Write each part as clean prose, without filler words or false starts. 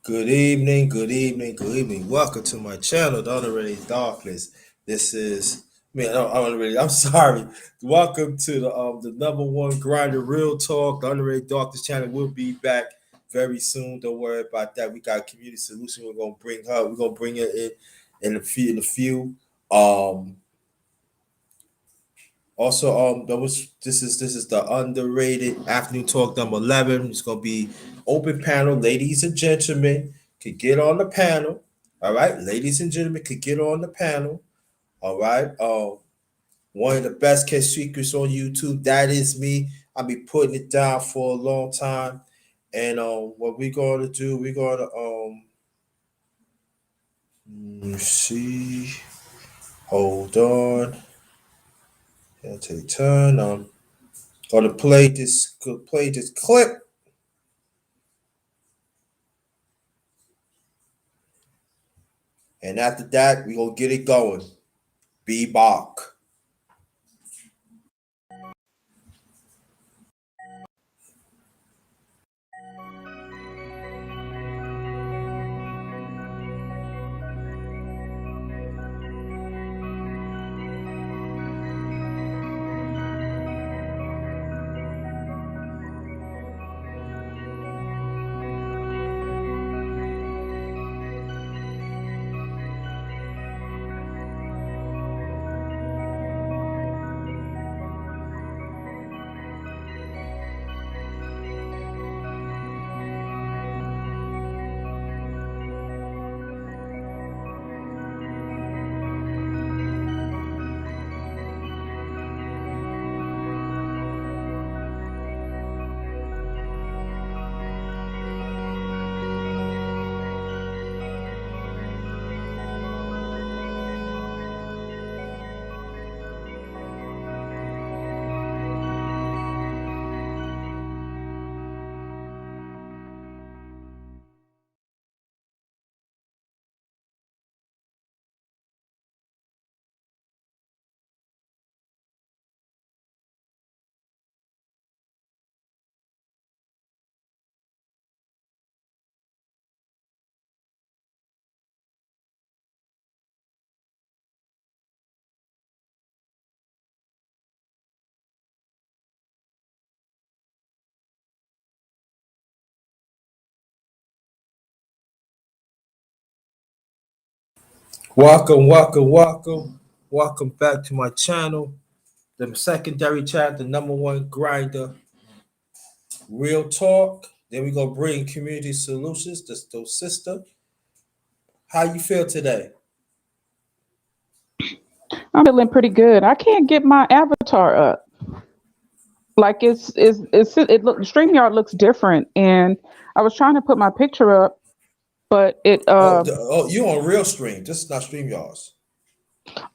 Good evening, good evening, good evening. Welcome to my channel, The Underrated Darkness. This is I'm sorry. Welcome to the number one grinder, real talk. The Underrated Darkness channel will be back very soon. Don't worry about that. We got a community solution. We're gonna bring her. We're gonna bring her in a few. Um, Also, this is the underrated afternoon talk number 11. It's gonna be open panel, ladies and gentlemen could get on the panel. All right, ladies and gentlemen could get on the panel. All right. One of the best kept secrets on YouTube. That is me. I'll be putting it down for a long time. And what we're gonna do, we're gonna see. Hold on. I'll take a turn. Gonna play this clip. And after that, we gonna get it going. Be back. Welcome back to my channel. The secondary chat, the number one grinder, real talk. Then we gonna bring community solutions. The sister. How you feel today? I'm feeling pretty good. I can't get my avatar up. Like it look StreamYard looks different, and I was trying to put my picture up, but it You on real stream? This is not StreamYards.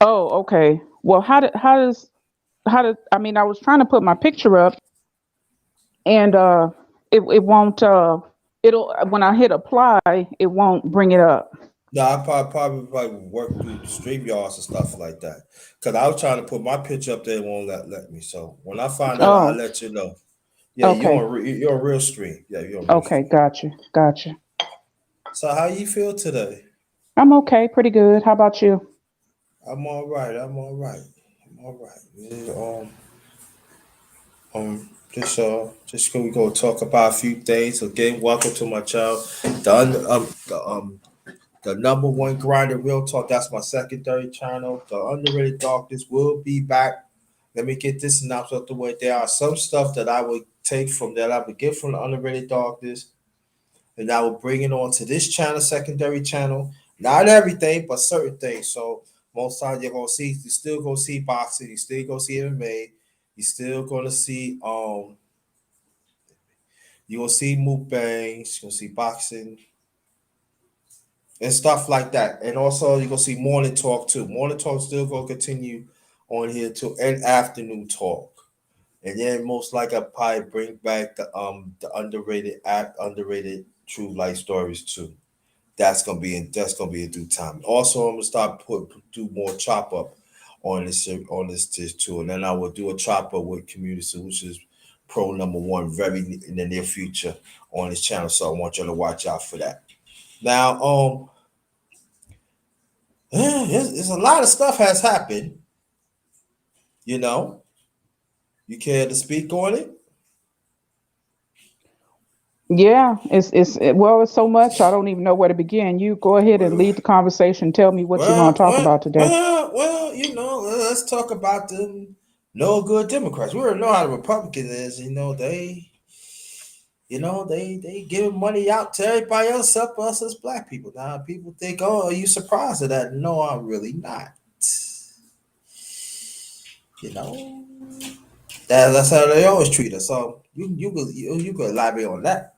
oh, okay. Well, how did I mean, I was trying to put my picture up, and it won't it'll when I hit apply, it won't bring it up. No, I probably work through StreamYards and stuff like that. Cause I was trying to put my picture up there, it won't let me. So when I find out, I'll Oh, let you know. Yeah, okay. you're on real stream. Yeah, you're on real Okay, stream. gotcha. So how you feel today? I'm okay, pretty good. How about you? I'm all right. I'm all right. I'm all right. Yeah, just gonna go talk about a few things. Again, welcome to my channel. The number one grinder real talk. That's my secondary channel. The underrated darkness will be back. Let me get this announced out the way. There are some stuff that I would take from that I would get from the underrated darkness, and I will bring it on to this channel, secondary channel. Not everything, but certain things. So most times you still gonna see boxing, you still gonna see MMA, you still gonna see you gonna see mukbangs, you gonna see boxing and stuff like that. And also you're gonna see morning talk too. Morning talk still gonna continue on here till and afternoon talk. And then most likely I'll probably bring back the underrated act, underrated true life stories too. That's gonna be in due time. Also, I'm gonna do more chop up on this too, and then I will do a chop up with Community Solutions Pro number one in the near future on this channel. So I want y'all to watch out for that. Now, there's a lot of stuff has happened. You know, you care to speak on it? Yeah, well, it's so much I don't even know where to begin. You go ahead and lead the conversation. Tell me what you're going to Well, talk well, about today. well, well. Let's talk about the no good Democrats. We already know how the Republicans is. They giving money out to everybody else except us as black people. Now people think, oh, are you surprised at that? No, I'm really not. You know, that's how they always treat us. So you could elaborate on that.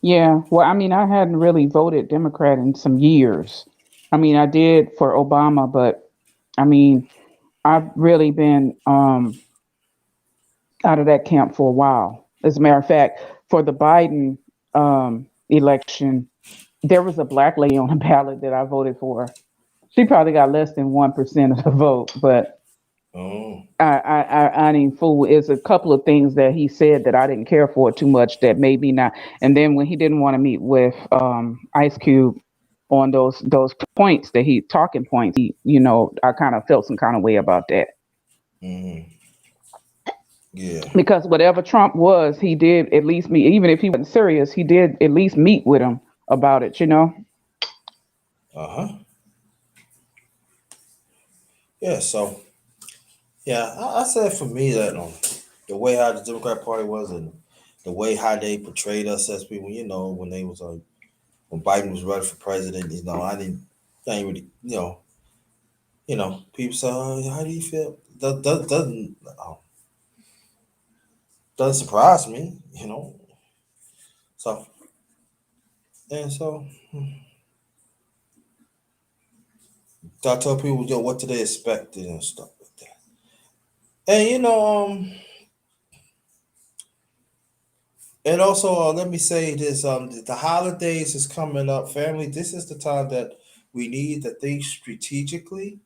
Yeah, well, I mean, I hadn't really voted Democrat in some years. I mean, I did for Obama, but I mean, I've really been out of that camp for a while. As a matter of fact, for the Biden election, there was a black lady on the ballot that I voted for. She probably got less than 1% of the vote, but Oh. I didn't fool. It's a couple of things that he said that I didn't care for too much that made me not. And then when he didn't want to meet with Ice Cube on those points that he talking points, I kind of felt some kind of way about that Hmm. Yeah. because whatever Trump was, he did at least meet. Even if he wasn't serious, he did at least meet with him about it. Uh huh. Yeah. So yeah, I said for me that the way how the Democrat Party was and the way how they portrayed us as people, when they was when Biden was running for president, I didn't really, people say, oh, how do you feel? Doesn't surprise me, So and so I tell people, what do they expect and stuff like that. And and also let me say this: the holidays is coming up, family. This is the time that we need to think strategically.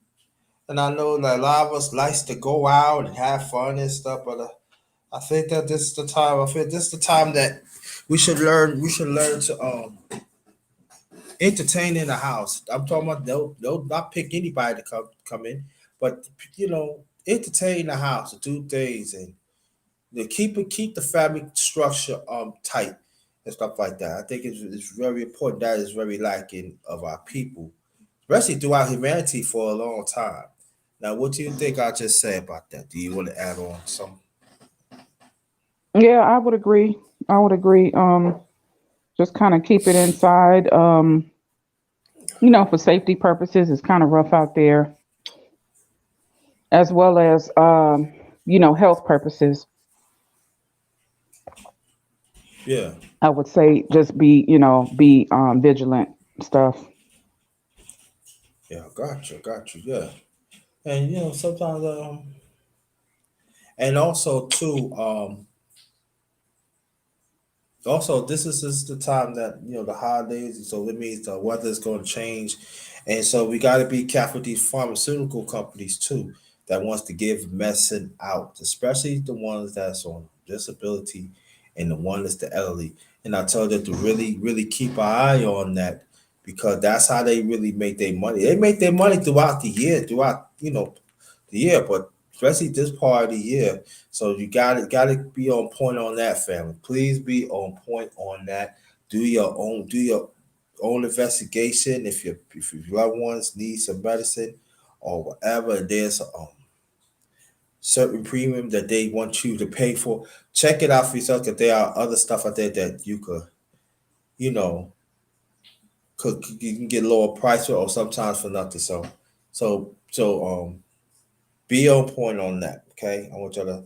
And I know that a lot of us likes to go out and have fun and stuff, but I think that this is the time. I feel this is the time that we should learn. We should learn to entertain in the house. I'm talking about they'll not pick anybody to come in, but entertain in the house, to do things, and keep the family structure tight and stuff like that. I think it's very important. That is very lacking of our people, especially throughout humanity for a long time. Now, what do you think I just said about that? Do you want to add on some? Yeah, I would agree. I would agree. Just kind of keep it inside. For safety purposes, it's kind of rough out there, as well as health purposes. Yeah, I would say just be vigilant stuff. yeah, got you, yeah. And sometimes and also too also this is the time that the holidays, so it means the weather's going to change, and so we got to be careful with these pharmaceutical companies too that wants to give medicine out, especially the ones that's on disability and the one that's the elderly. And I told you to really really keep an eye on that, because that's how they really make their money. They make their money throughout the year, throughout the year, but especially this part of the year. So you got to be on point on that, family. Please be on point on that. Do your own investigation. If your loved ones need some medicine or whatever, there's a certain premium that they want you to pay for. Check it out for yourself, because there are other stuff out there that you know, you can get lower price for, or sometimes for nothing. So be on point on that. Okay, I want y'all to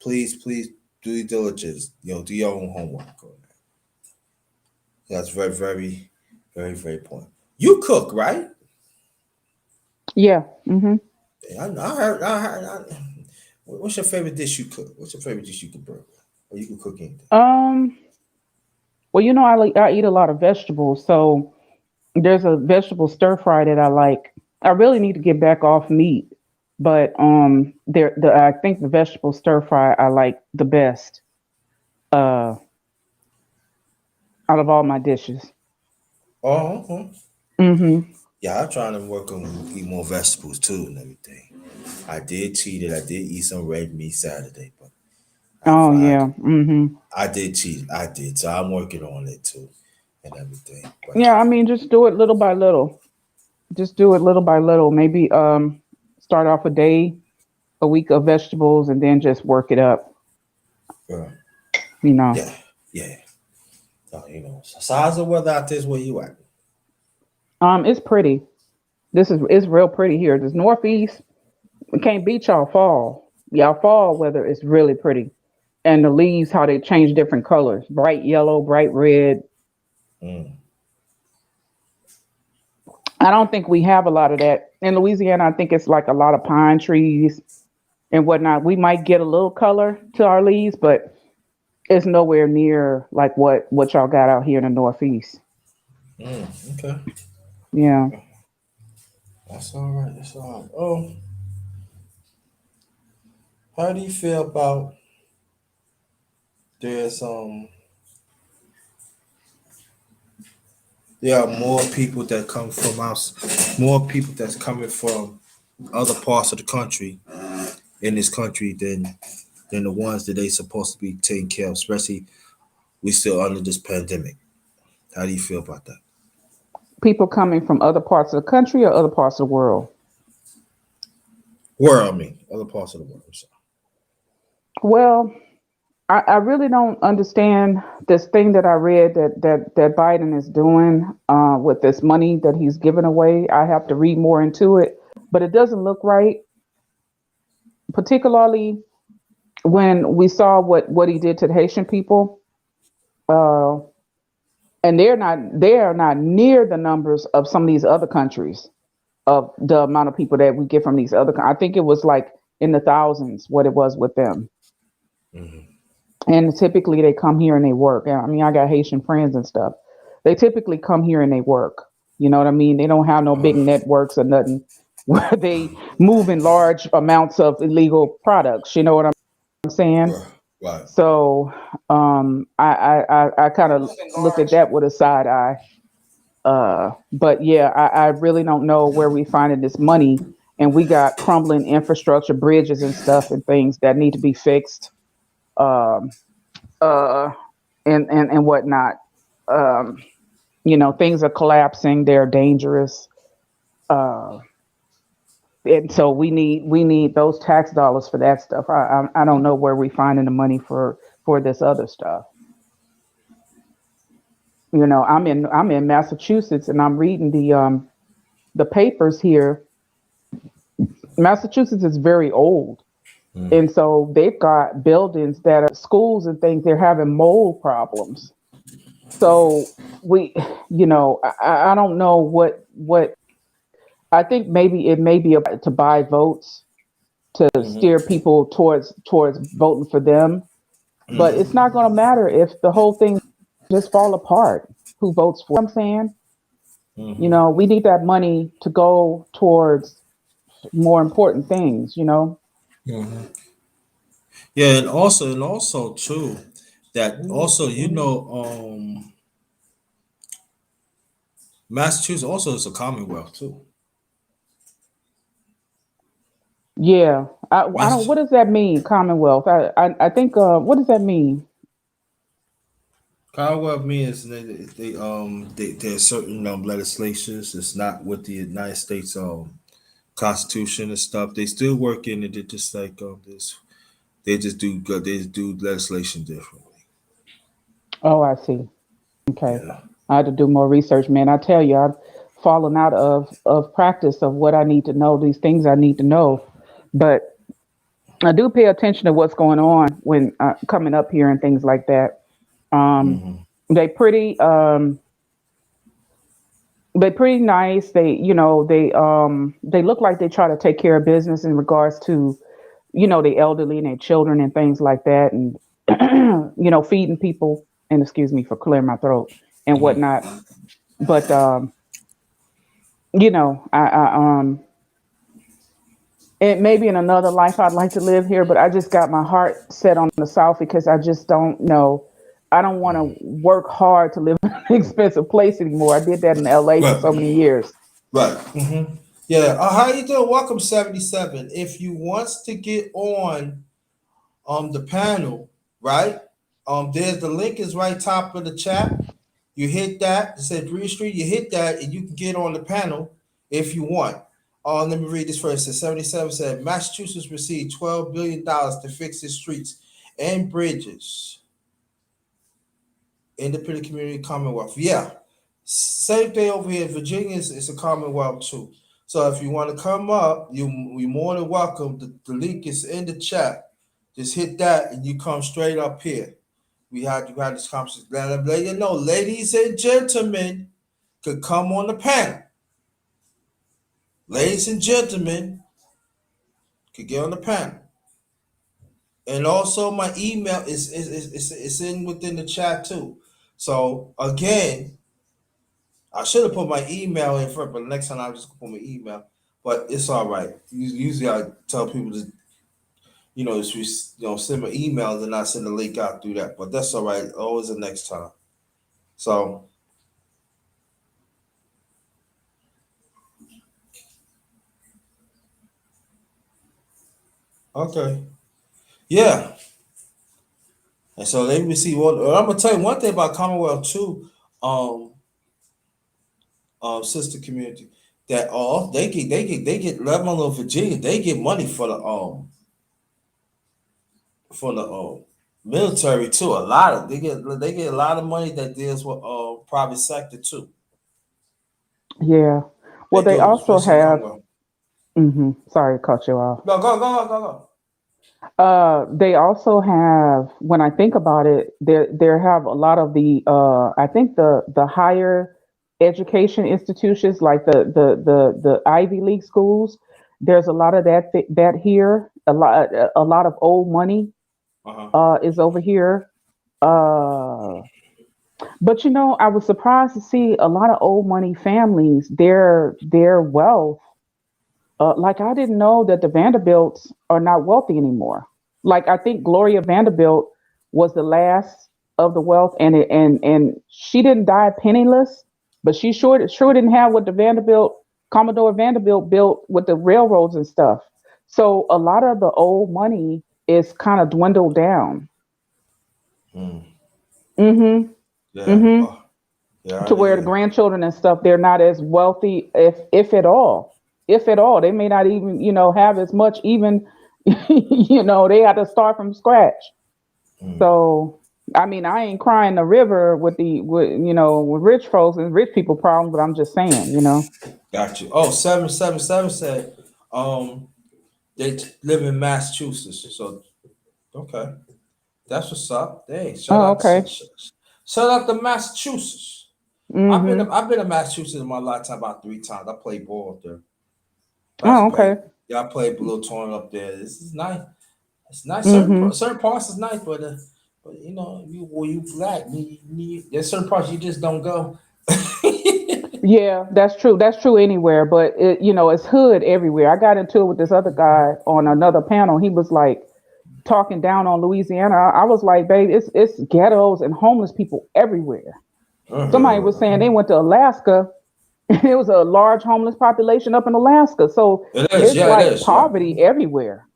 please do your diligence. Do your own homework on that. That's very, very, very, very important. You cook, right? Yeah. Hmm. I heard. What's your favorite dish you cook? What's your favorite dish you can bring? Or you can cook anything? Um, Well, I eat a lot of vegetables, so there's a vegetable stir fry that I like. I really need to get back off meat, but I think the vegetable stir fry I like the best uh out of all my dishes. Oh, okay. Mhm. Yeah, I'm trying to work on eat more vegetables too and everything. I did cheat it. I did eat some red meat Saturday, but Oh I yeah. Mhm. I did cheat. I did. So I'm working on it too and everything. But Yeah, I mean just do it little by little. Just do it little by little. Maybe start off a week of vegetables and then just work it up, uh, you know. yeah, yeah. So, so how's the weather out there? Where you at? It's pretty. It's real pretty here. This northeast, we can't beat y'all fall. Y'all fall weather is really pretty. And the leaves, how they change different colors. Bright yellow, bright red. Mm, I don't think we have a lot of that. In Louisiana, I think it's like a lot of pine trees and whatnot. We might get a little color to our leaves, but it's nowhere near like what y'all got out here in the Northeast. okay. Yeah. That's all right. That's all right. Oh, how do you feel about there's there are more people that come from us, more people that's coming from other parts of the country in this country than the ones that they supposed to be taking care of, especially we still under this pandemic. How do you feel about that? People coming from other parts of the country or other parts of the world. World, I mean, other parts of the world. I'm sorry. Well, I really don't understand this thing that I read that Biden is doing with this money that he's giving away. I have to read more into it, but it doesn't look right, particularly when we saw what he did to the Haitian people. Uh, and they are not near the numbers of some of these other countries of the amount of people that we get from these I think it was like in the thousands what it was with them. Hmm. And typically they come here and they work. I mean, I got Haitian friends and stuff. They typically come here and they work. You know what I mean? They don't have no big networks or nothing where they move in large amounts of illegal products. You know what I'm saying? Right. Right. So I kind of looked at that with a side eye. But yeah, I really don't know where we finding this money. And we got crumbling infrastructure, bridges and stuff and things that need to be fixed. Um, uh, and whatnot. Um, things are collapsing. They're dangerous. Uh, and so we need those tax dollars for that stuff. I don't know where we finding the money for this other stuff. I'm in Massachusetts and I'm reading the papers here. Massachusetts is very old. Mm. And so they've got buildings that are schools and things, they're having mold problems. So we, I don't know what I think maybe it may be to buy votes to steer Hmm. people towards voting for them. But it's not going to matter if the whole thing just fall apart. Who votes for? I'm saying, Hmm. we need that money to go towards more important things. Hmm. Yeah, and also too, that also Massachusetts also is a Commonwealth too. Yeah, I don't. What Mass does that mean, Commonwealth? I think. What does that mean? Commonwealth means there's certain legislations. It's not with the United States Constitution and stuff. They still work in it. They just like this. They just do legislation differently. Oh, I see. Okay, Yeah. I had to do more research, man. I tell you, I've fallen out of practice of what I need to know. These things I need to know, but I do pay attention to what's going on when coming up here and things like that. Um, Hmm. they pretty they pretty nice. They look like they try to take care of business in regards to the elderly and their children and things like that, and feeding people. and excuse me for clearing my throat and Hmm. whatnot. But you know, it maybe in another life I'd like to live here, but I just got my heart set on the South because I just don't know. I don't want to work hard to live in an expensive place anymore. I did that in LA for so Right. many years. Right. Yeah. How you doing? Welcome, 77. If you wants to get on the panel, right? There's the link is right top of the chat. You hit that. It said Green Street. You hit that, and you can get on the panel if you want. Let me read this first. It says 77 said Massachusetts received $12 billion to fix its streets and bridges. Independent community commonwealth. Yeah. Same thing over here. Virginia is a commonwealth too. So if you want to come up, we more than welcome. The link is in the chat. Just hit that and you come straight up here. You had this conversation. Let you know, ladies and gentlemen, could come on the panel. Ladies and gentlemen, could get on the panel. And also my email is in within the chat too. So again, I should have put my email in front, but next time I'm just gonna put my email. But it's all right. Usually I tell people to, send my emails and not send the link out through that. But that's all right. Always the next time. So okay, yeah. And so they receive. Well, I'm gonna tell you one thing about Commonwealth too, um, sister community, that they get Lebanon of Virginia. They get money for the military too. A lot of they get a lot of money that deals with private sector too. Yeah. Well, They they do, also especially have. Commonwealth. Sorry, to cut you off. No, go. They also have, when I think about it, there have a lot of the I think the higher education institutions like the Ivy League schools. There's a lot of that here. A lot of old money Uh huh. is over here. Uh, but I was surprised to see a lot of old money families. Their wealth, like I didn't know that the Vanderbilts are not wealthy anymore. Like I think Gloria Vanderbilt was the last of the wealth, and she didn't die penniless, but she sure didn't have what the Vanderbilt Commodore Vanderbilt built with the railroads and stuff. So a lot of the old money is kind of dwindled down. Mm, Mm-hmm. yeah. Mm-hmm. Oh, yeah. To where the Yeah. grandchildren and stuff, they're not as wealthy, if at all. If at all, they may not even have as much. Even they had to start from scratch. Mm, So I mean, I ain't crying the river with rich folks and rich people problems, but I'm just saying. got you. Oh, 777 said live in Massachusetts. So okay, that's what's up. Hey, Oh, okay. shout out to Massachusetts. Mm-hmm. I've been to Massachusetts in my lifetime about 3 times. I played ball up there. Oh, Actually okay. played. Yeah, I played blue tournament up there. This is nice. It's nice. Mm-hmm. Certain parts is nice, but you black, there's certain parts you just don't go. Yeah, that's true. That's true anywhere, but it's hood everywhere. I got into it with this other guy on another panel. He was like talking down on Louisiana. I was like, babe, it's ghettos and homeless people everywhere. Somebody was saying they went to Alaska. There was a large homeless population up in Alaska. So It is, it's yeah, it like is, yeah. poverty everywhere.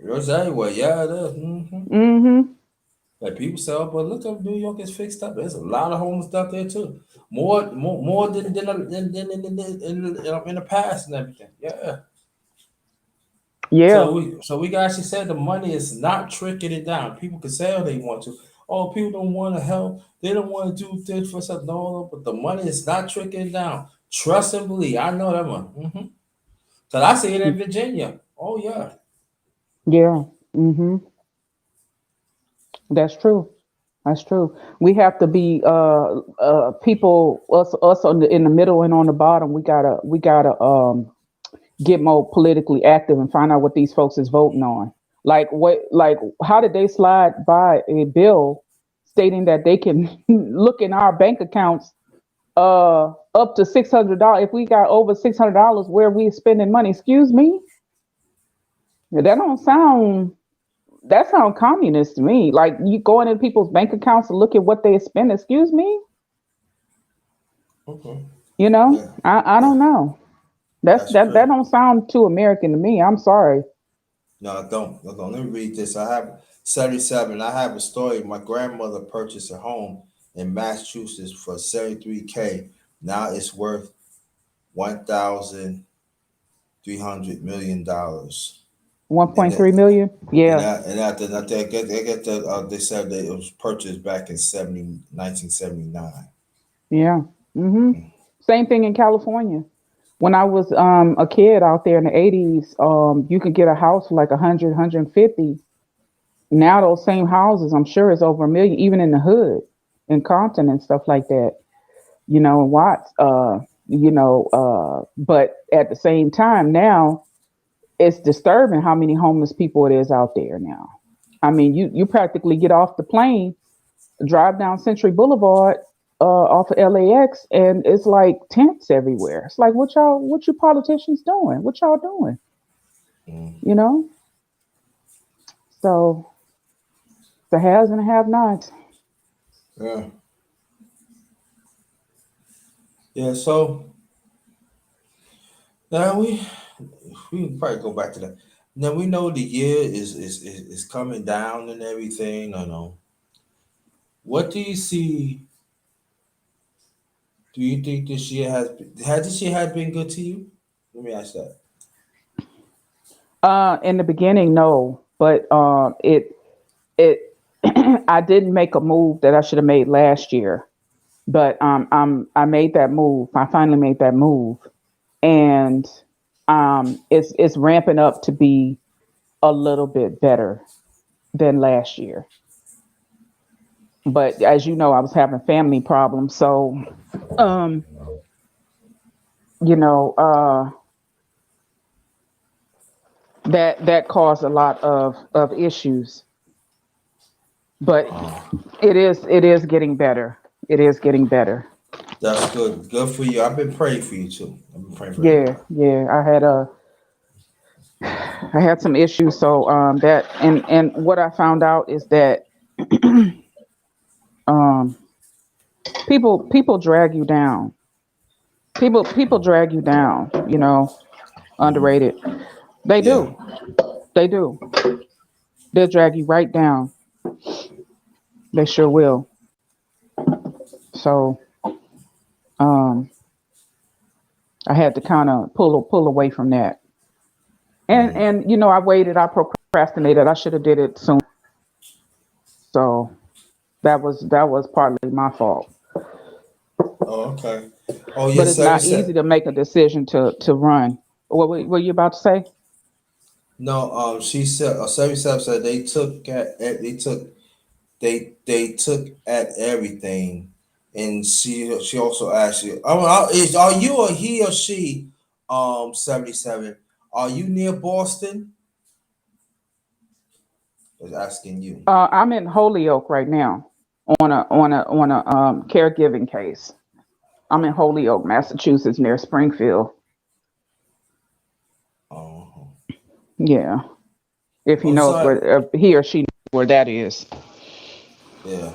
It's anyway, yeah, it is. Mm-hmm. Like people say, oh, but look up New York is fixed up. There's a lot of homeless out there too. More than in the past and everything. Yeah. Yeah. So we actually said the money is not tricking it down. People can say all they want to. Oh, people don't want to help. They don't want to do things for something. No, but the money is not tricking it down. Trust and believe. I know that one. Cause I see it in Virginia. Oh yeah. Yeah. Mm-hmm. That's true. That's true. We have to be people us in the middle and on the bottom. We gotta get more politically active and find out what these folks is voting on. Like how did they slide by a bill stating that they can look in our bank accounts up to $600. If we got over $600, where we spending money? Excuse me, that don't sound that sound communist to me. Like you going in people's bank accounts to look at what they spend. Excuse me, Okay. Yeah. I Yeah. don't know. That's That's that crazy. don't sound too American to me. I'm sorry. No, I don't. No, don't. Let me read this. I have 77. I have a story. My grandmother purchased a home in Massachusetts for 73K. Now it's worth $1,300 million. And that 1.3 million. and Yeah, that and after that they get the they said that it was purchased back in 1979. yeah. Same thing in California. When I was a kid out there in the 80s, you could get a house for like 100, 150. Now those same houses, I'm sure, is over a million, even in the hood, in Compton and stuff like that. In Watts. But at the same time, now it's disturbing how many homeless people it is out there now. I mean, you practically get off the plane, drive down Century Boulevard, off of LAX, and it's like tents everywhere. It's like what you politicians doing? What y'all doing? Mm. You know? So the haves and the have-nots. Yeah. Yeah. So now we can probably go back to that. Now we know the year is coming down and everything. I know. What do you see? Do you think this year has this year has been good to you? Let me ask that. In the beginning, no, but it I didn't make a move that I should have made last year, but I made that move. I finally made that move, and it's ramping up to be a little bit better than last year. But as you know, I was having family problems, so um, you know that caused a lot of issues. But Oh, it is getting better. It is getting better. that's good. Good for you. I've been praying for you too. I've been praying for Yeah, everybody. yeah. I had some issues, so that and what I found out is that um people drag you down. People drag you down. Mm. Underrated. They Yeah. do. They do. They'll drag you right down. They sure will. So um I had to kind of pull away from that. Mm. And I waited. I procrastinated. I should have did it soon. So that was partly my fault. Oh, okay. Oh, But yes, it's seven not easy seven. to make a decision to run. What were you about to say? No, she said 77 said they took at everything, and she also asked you. Are you or he or she 77? Are you near Boston? Was asking you. I'm in Holyoke right now on a caregiving case. I'm in Holyoke, Massachusetts, near Springfield. Oh, Yeah, if he oh, knows sorry. where he or she knows where that is. Yeah.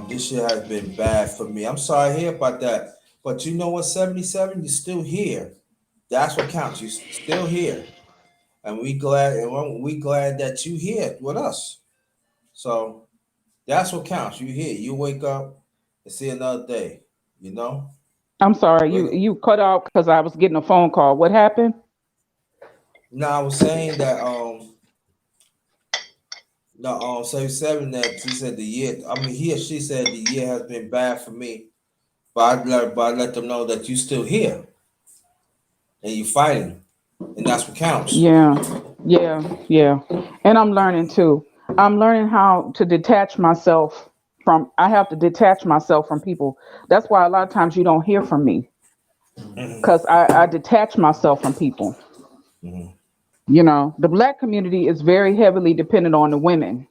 This year has been bad for me. I'm sorry to hear about that. But you know what, 77, you're still here. That's what counts. You're still here. And we glad that you here with us. So that's what counts. You here. You wake up and see another day. You know? I'm sorry, Wake you up. you cut out because I was getting a phone call. What happened? Now I was saying that no 77 that she said the year I mean he or she said the year has been bad for me. But I let them know that you still here and you fighting. And that's what counts. Yeah, yeah, yeah. And I'm learning too. I'm learning how to detach myself from. I have to detach myself from people. That's why a lot of times you don't hear from me Mhm. because I detach myself from people. Mhm. The black community is very heavily dependent on the women.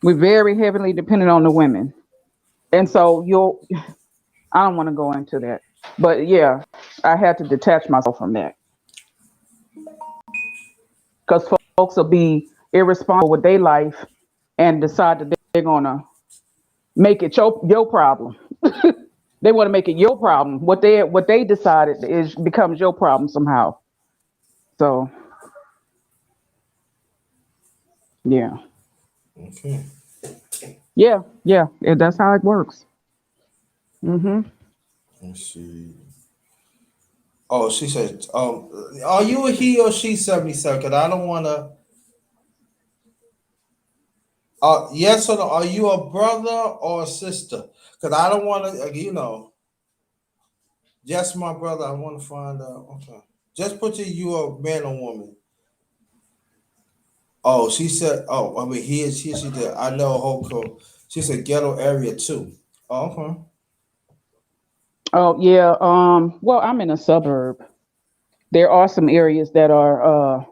We're very heavily dependent on the women, and so you'll. I don't want to go into that, but yeah, I had to detach myself from that because folks will be irresponsible with their life and decide that they're gonna make it your problem. They want to make it your problem. What they decided is becomes your problem somehow. So yeah, Okay. yeah. That's how it works. Hmm. Let's see. Oh, she said, are you a he or she 77? Because I don't want to. Yes or no? Are you a brother or a sister? Because I don't want to, just my brother. I want to find out. Okay. Just put you a man or woman. Oh, she said, oh, I mean, she did. I know Hoko. She said ghetto area too. Oh, okay. Oh yeah. Well, I'm in a suburb. There are some areas that are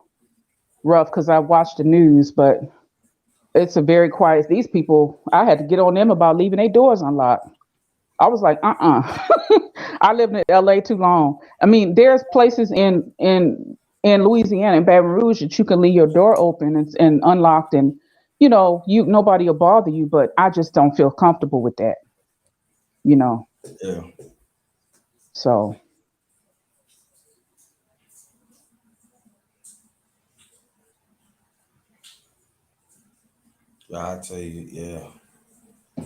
rough because I watch the news, but it's a very quiet. These people, I had to get on them about leaving their doors unlocked. I was like, I lived in LA too long. I mean, there's places in Louisiana, in Baton Rouge, that you can leave your door open and unlocked, and you nobody will bother you. But I just don't feel comfortable with that, you know. Yeah. So Yeah, I tell you, yeah.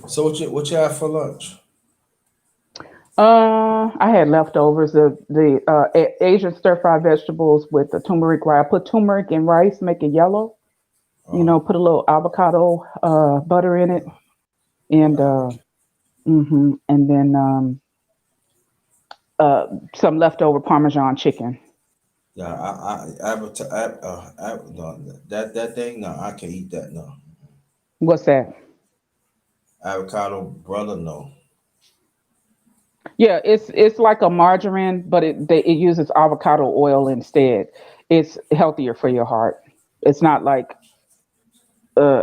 So what you have for lunch? I had leftovers of the Asian stir fried vegetables with the turmeric rice. I put turmeric in rice, make it yellow. Put a little avocado butter in it, Oh, and avocado. and then some leftover Parmesan chicken. Yeah, no, that thing. No, I can't eat that. No, What's that? avocado, brother. No. Yeah, it's like a margarine, but it uses avocado oil instead. It's healthier for your heart. It's not like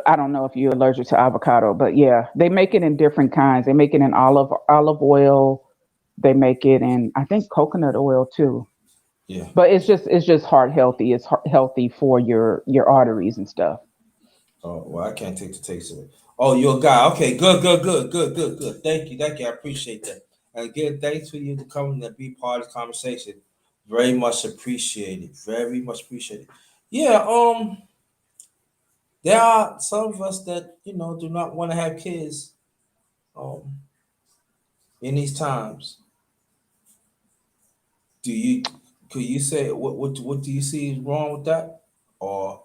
I don't know if you're allergic to avocado, but yeah, they make it in different kinds. They make it in olive oil. They make it in I think coconut oil too. Yeah. But it's just heart healthy. It's healthy for your arteries and stuff. Oh, well, I can't take the taste of it. Oh, you're a guy. Okay, good, good, good, good, good, good. Thank you. I appreciate that. And again, thanks for you to come and be part of the conversation. Very much appreciated. Very much appreciated. Yeah. There are some of us that do not want to have kids. Um, in these times, do you? Could you say what do you see is wrong with that? Or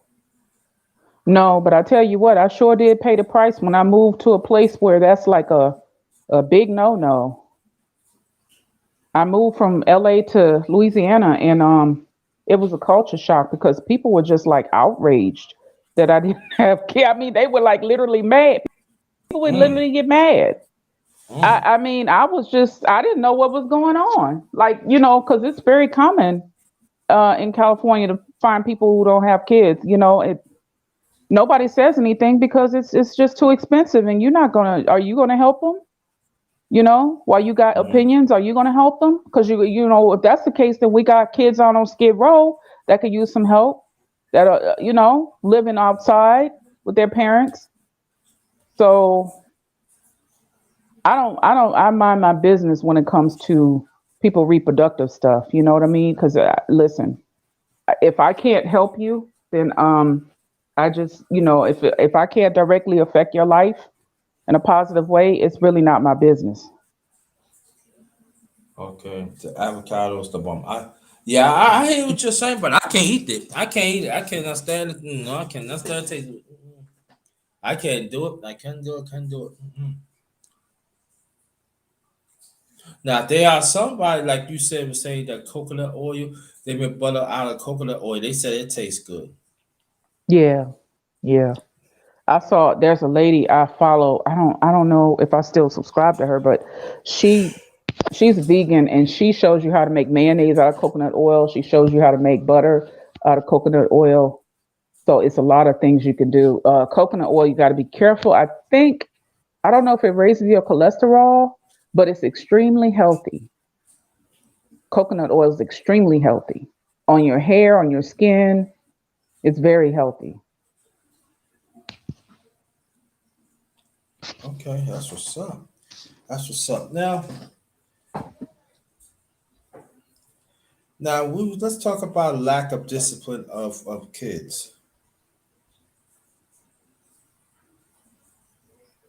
No, but I tell you what, I sure did pay the price when I moved to a place where that's like a big no. I moved from LA to Louisiana, and it was a culture shock because people were just like outraged that I didn't have kids. I mean, they were like literally mad. People would mm, literally get mad. I, mm, I mean, I didn't know what was going on. Like, because it's very common in California to find people who don't have kids. Nobody says anything because it's just too expensive, and you're not gonna. Are you gonna help them? While you got mm, opinions, are you gonna help them? Because if that's the case, then we got kids out on Skid Row that could use some help. That are living outside with their parents. So I mind my business when it comes to people reproductive stuff. You know what I mean? Because listen, if I can't help you, then I just if I can't directly affect your life in a positive way, it's really not my business. okay. The avocados, the bomb. I hear what you're saying, but I can't eat it. I can't eat it. I cannot stand it. No, I cannot stand taste it. I can't do it. I can't do it. Can't do it. Now there are somebody like you said was saying that coconut oil. They make butter out of coconut oil. They said it tastes good. Yeah, yeah. I saw there's a lady I follow. I don't know if I still subscribe to her, but she she's vegan and she shows you how to make mayonnaise out of coconut oil. She shows you how to make butter out of coconut oil. So it's a lot of things you can do. Coconut oil, you got to be careful. I don't know if it raises your cholesterol, but it's extremely healthy. Coconut oil is extremely healthy on your hair, on your skin. It's very healthy. Okay, that's what's up. That's what's up. Now let's talk about lack of discipline of kids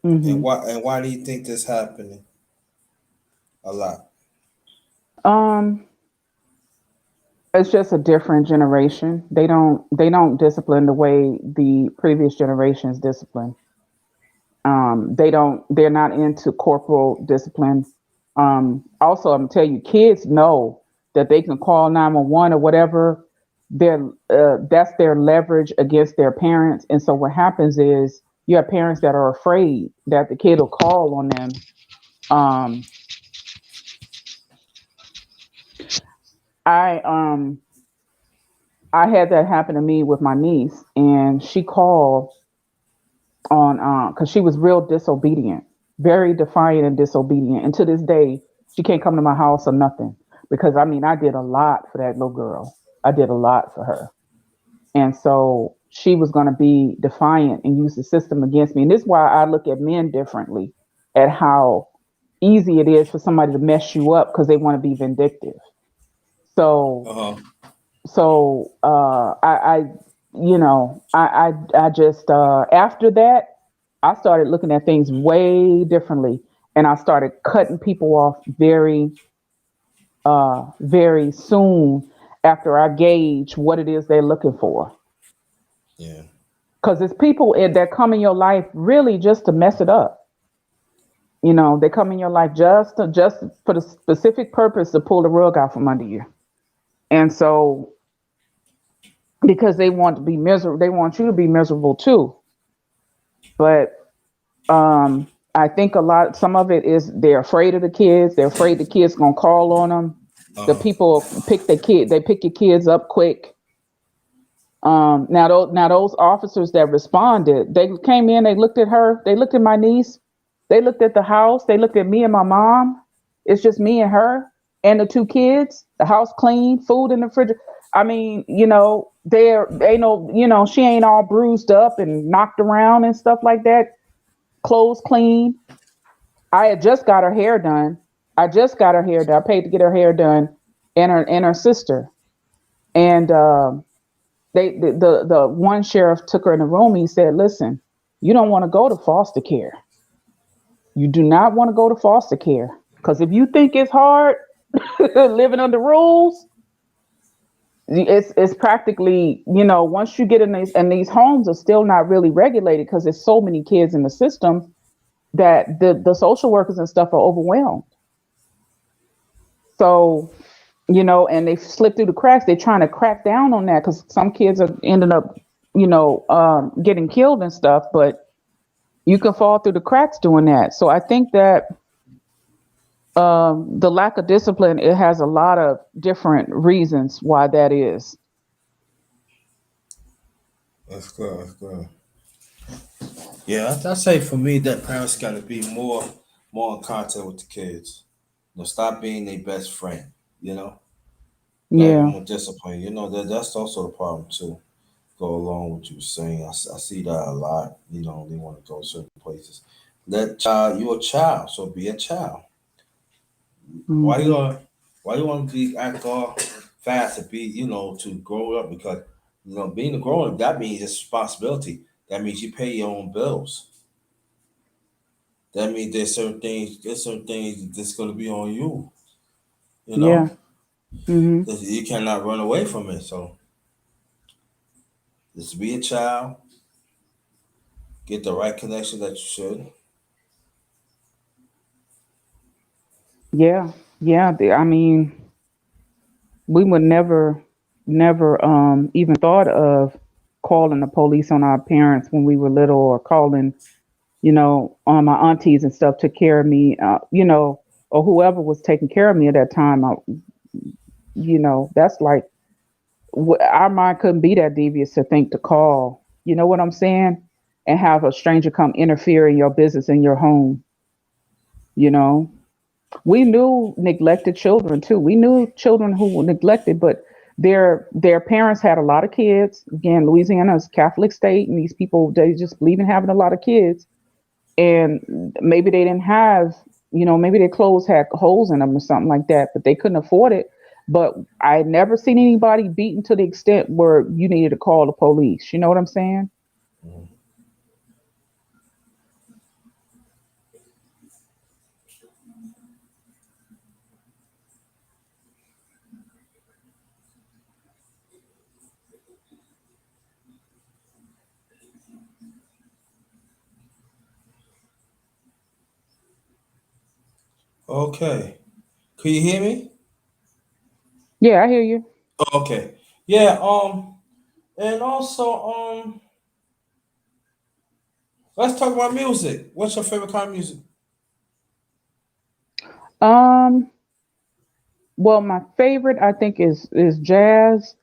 Hmm. and why do you think this happening a lot? Um, it's just a different generation. They don't discipline the way the previous generations discipline. They're not into corporal discipline. Also, I'm gonna tell you, kids know that they can call 911 or whatever. That's their leverage against their parents. And so what happens is you have parents that are afraid that the kid will call on them. Um, I I had that happen to me with my niece, and she called on because she was real disobedient, very defiant and disobedient. And to this day, she can't come to my house or nothing because I mean I did a lot for that little girl. I did a lot for her, and so she was going to be defiant and use the system against me. And this is why I look at men differently, at how easy it is for somebody to mess you up because they want to be vindictive. So Uh-huh. I I just after that I started looking at things way differently, and I started cutting people off very soon after I gauge what it is they're looking for. Yeah. Because it's people that come in your life really just to mess it up. They come in your life just for the specific purpose to pull the rug out from under you. And so because they want to be miserable, they want you to be miserable too. But I think some of it is they're afraid of the kids. They're afraid the kids gonna call on them. The Uh-huh. people they pick your kids up quick. Now those officers that responded, they came in, they looked at her, they looked at my niece, they looked at the house, they looked at me and my mom. It's just me and her and the two kids. The house clean, food in the fridge. I mean, they know, she ain't all bruised up and knocked around and stuff like that. Clothes clean. I had just got her hair done. I just got her hair done. I paid to get her hair done, and her sister. And the one sheriff took her in the room. He said, "Listen, you don't want to go to foster care. You do not want to go to foster care because if you think it's hard living under rules, it's practically once you get in these homes are still not really regulated because there's so many kids in the system that the social workers and stuff are overwhelmed. So and they slip through the cracks. They're trying to crack down on that because some kids are ending up, getting killed and stuff. But you can fall through the cracks doing that. So I think that the lack of discipline, it has a lot of different reasons why that is. That's good. That's good. Yeah, I say for me that parents got to be more in contact with the kids. Stop being their best friend. You know, got to be Yeah, more disciplined. That's also the problem too. Go along with what you were saying. I see that a lot. They want to go certain places. Let child, you a child, so be a child. Why you hmm, gonna why you want to be act all fast to be to grow up because being a grown up that means it's responsibility. That means you pay your own bills. That means there's certain things that's gonna be on you. You yeah, know hmm, that you cannot run away from it. So just be a child, get the right connection that you should. yeah, yeah. I mean, we would never even thought of calling the police on our parents when we were little, or calling on my aunties and stuff took care of me, or whoever was taking care of me at that time. That's like our mind couldn't be that devious to think to call. You know what I'm saying? And have a stranger come interfere in your business in your home. You know, we knew neglected children too. We knew children who were neglected, but their parents had a lot of kids. Again, Louisiana is a Catholic state, and these people they just believe in having a lot of kids. And maybe they didn't have, maybe their clothes had holes in them or something like that, but they couldn't afford it. But I had never seen anybody beaten to the extent where you needed to call the police. You know what I'm saying? Mm. Okay. Can you hear me? Yeah, I hear you. Okay. Yeah. And also, let's talk about music. What's your favorite kind of music? Um, well, my favorite I think is jazz.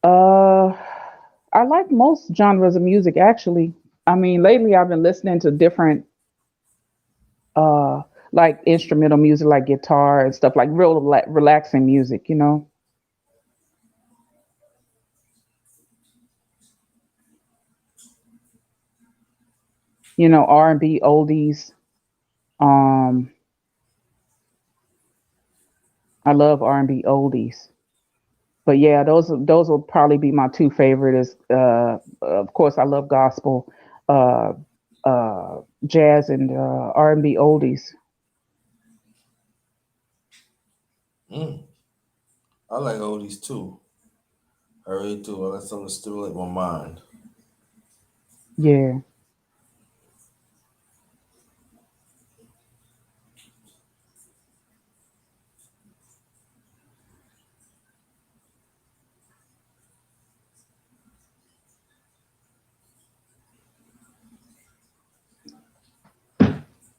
Uh, I like most genres of music actually. I mean, lately I've been listening to different uh like instrumental music like guitar and stuff like real relaxing music, R&B oldies. Um I love R&B oldies. But yeah, those will probably be my two favorite is of course I love gospel, uh jazz and R&B oldies. Mm, I like oldies too. I really do. I like something to stimulate my mind. Yeah.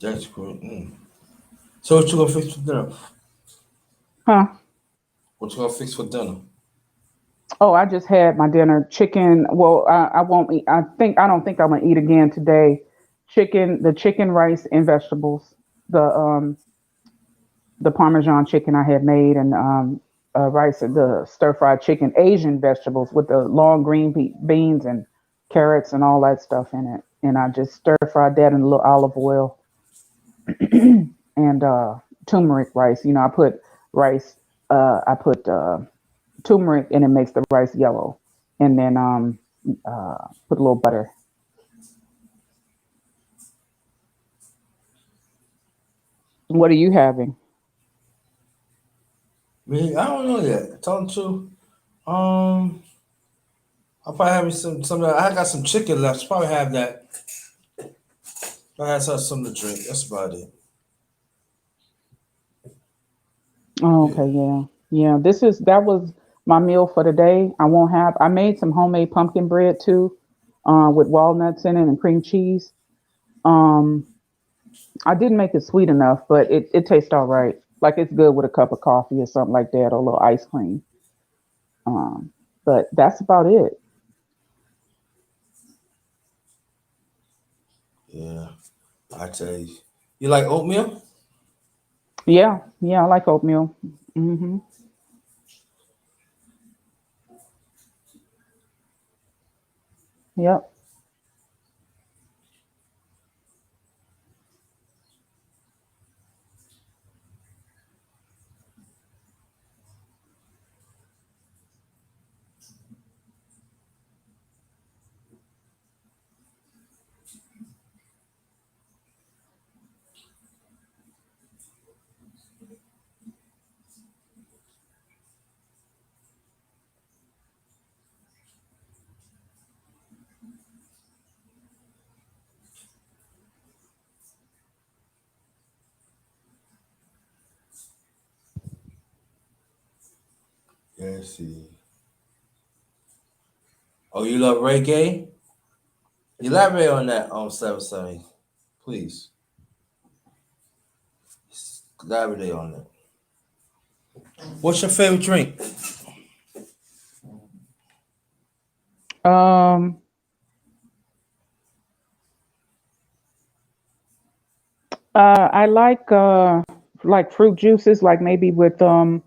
That's cool. Mm. So what you gonna fix for dinner? Huh. What you gonna fix for dinner? Oh, I just had my dinner. Chicken. Well, I won't eat. I don't think I'm gonna eat again today. The chicken, rice, and vegetables. The Parmesan chicken I had made, and rice, the stir fried chicken, Asian vegetables with the long green beans and carrots and all that stuff in it. And I just stir fried that in a little olive oil and turmeric rice. I put rice. I put turmeric, and it makes the rice yellow. And then put a little butter. What are you having? Me, I don't know yet. Tell the truth. Um, I'll probably have me some. I got some chicken left. Probably have that. I have something to drink. That's about it. Oh, Yeah. okay, yeah, yeah. That was my meal for the day. I won't have. I made some homemade pumpkin bread too, with walnuts in it and cream cheese. Um, I didn't make it sweet enough, but it tastes all right. Like it's good with a cup of coffee or something like that, or a little ice cream. Um, but that's about it. Yeah. I tell you. You like oatmeal? Yeah, yeah. I like oatmeal. Hmm. Yep. Yeah. See. Oh, you love reggae? Elaborate on that. 770, please. Elaborate on that. What's your favorite drink? Um, I like fruit juices, like maybe with I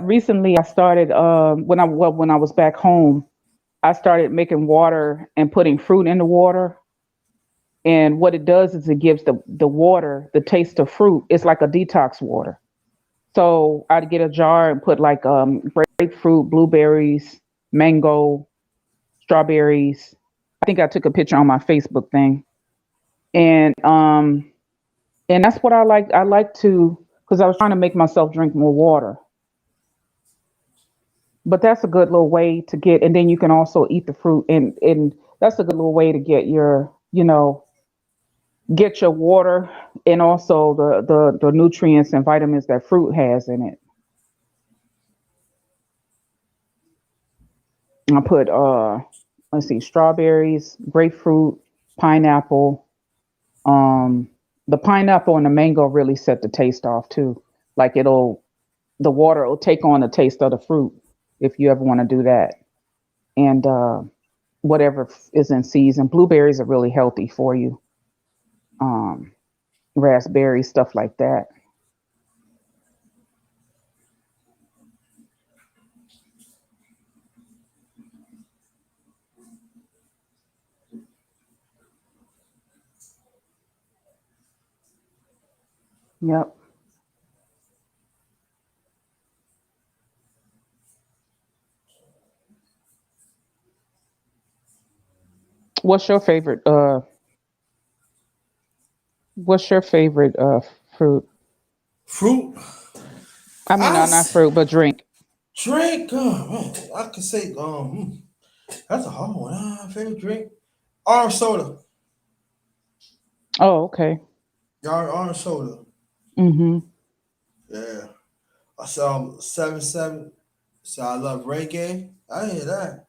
recently I started when I was back home, I started making water and putting fruit in the water. And what it does is it gives the water the taste of fruit. It's like a detox water. So I'd get a jar and put like grapefruit, blueberries, mango, strawberries. I think I took a picture on my Facebook thing. And that's what I like. I like to because I was trying to make myself drink more water. But that's a good little way to get, and then you can also eat the fruit, and that's a good little way to get your, get your water and also the nutrients and vitamins that fruit has in it. I put let's see, strawberries, grapefruit, pineapple. Um, the pineapple and the mango really set the taste off too. Like the water will take on the taste of the fruit if you ever want to do that. And whatever is in season. Blueberries are really healthy for you. Um, Raspberries, stuff like that. Yep. What's your favorite? What's your favorite fruit? Fruit. I mean, I not fruit, but drink. drink. Man, I could say that's a hard one. Favorite drink. Orange soda. Oh, okay. Orange soda. Mhm. Yeah. I saw 7-7. So I love reggae. I hear that.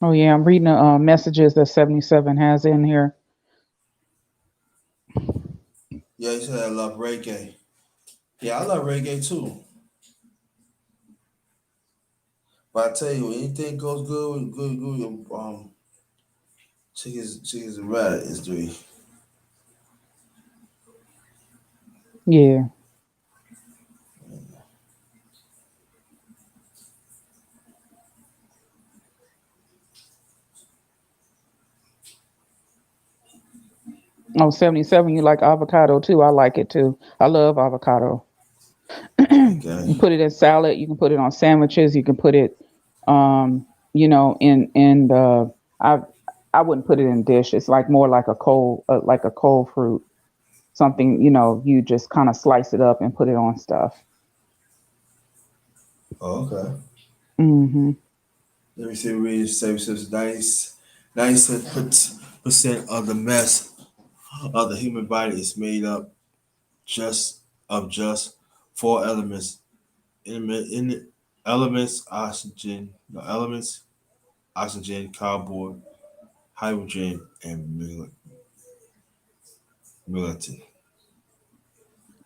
Oh yeah, I'm reading the messages that 77 has in here. Yeah, you said I love reggae. Yeah, I love reggae too. But I tell you, anything goes good. Chickens and rat is doing. Yeah. Oh, 77. You like avocado too? I like it too. I love avocado. Okay. You put it in salad. You can put it on sandwiches. You can put it, in the. I wouldn't put it in dish. It's like more like a cold fruit. Something you just kind of slice it up and put it on stuff. Oh, okay. Hmm. Let me see. Read services. 97% of the mess of the human body is made up just just four elements. In elements, oxygen, carbon, hydrogen, and melatonin.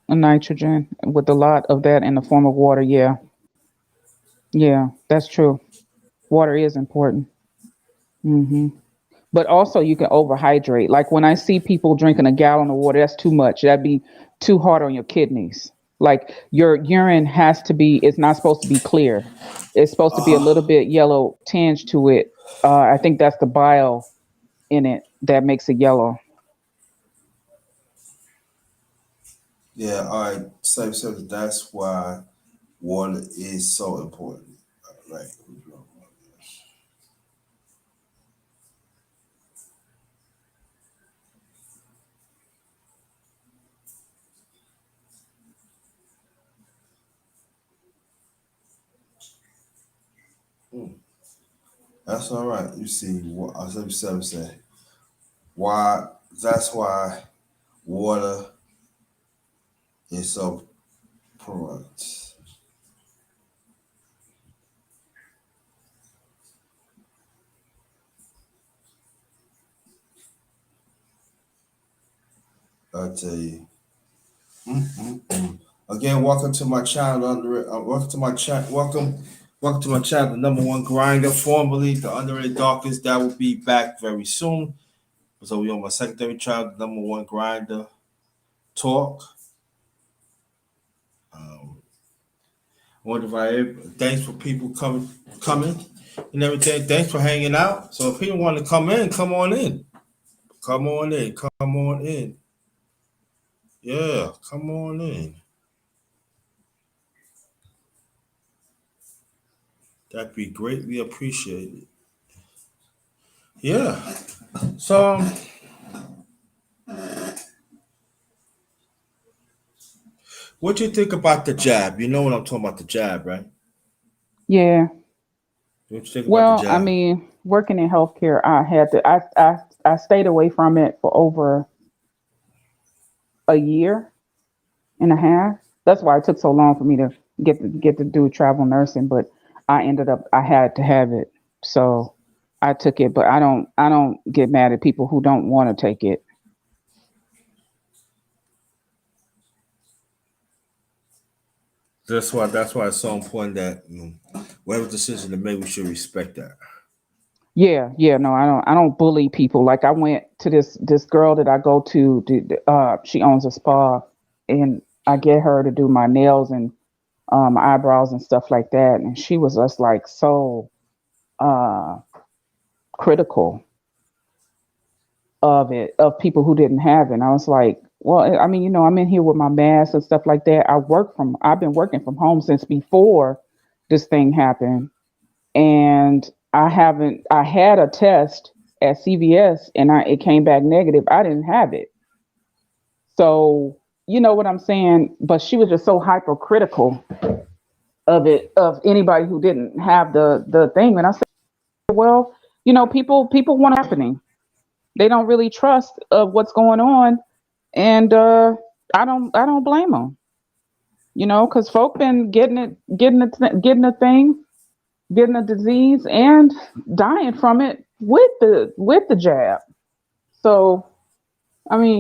Nitrogen with a lot of that in the form of water. Yeah, yeah, that's true. Water is important. Hmm. But also, you can overhydrate. Like when I see people drinking a gallon of water, that's too much. That'd be too hard on your kidneys. Like your urine has to be. It's not supposed to be clear. It's supposed to be a little bit yellow tinge to it. I think that's the bile in it that makes it yellow. Yeah, all right. So that's why water is so important. Right. Mm, that's all right. You see, what 77 say. Why? That's why water is so important. I tell you. Again, welcome to my channel. Welcome to my chat. Welcome to my channel. The number one grinder, formerly the Underrated Darkest. That will be back very soon. So we on my secondary channel, the number one grinder talk. Um, Wonder if thanks for people coming and everything. Thanks for hanging out. So if people want to come in, come on in. Come on in. Come on in. Yeah, come on in. That'd be greatly appreciated. Yeah. So, what you think about the jab? You know what I'm talking about, the jab, right? Yeah. What you think about the Well, I jab? mean, working in healthcare, I had to. I stayed away from it for over a year and a half. That's why it took so long for me to get to do travel nursing. But I ended up I had to have it, so I took it. But I don't get mad at people who don't want to take it. That's why it's so important that whatever decision they make, we should respect that. Yeah, yeah, no, I don't bully people. Like I went to this girl that I go to. She owns a spa, and I get her to do my nails and my eyebrows and stuff like that. And she was just like so uh critical of it, of people who didn't have it. And I was like, well, I mean, I'm in here with my mask and stuff like that. I've been working from home since before this thing happened. And I had a test at CVS and it came back negative. I didn't have it. So, you know what I'm saying? But she was just so hypercritical of it, of anybody who didn't have the thing. And I said, well, people want happening. They don't really trust of what's going on, and I don't blame them. Because folk been getting a thing, getting a disease, and dying from it with the jab. So I mean,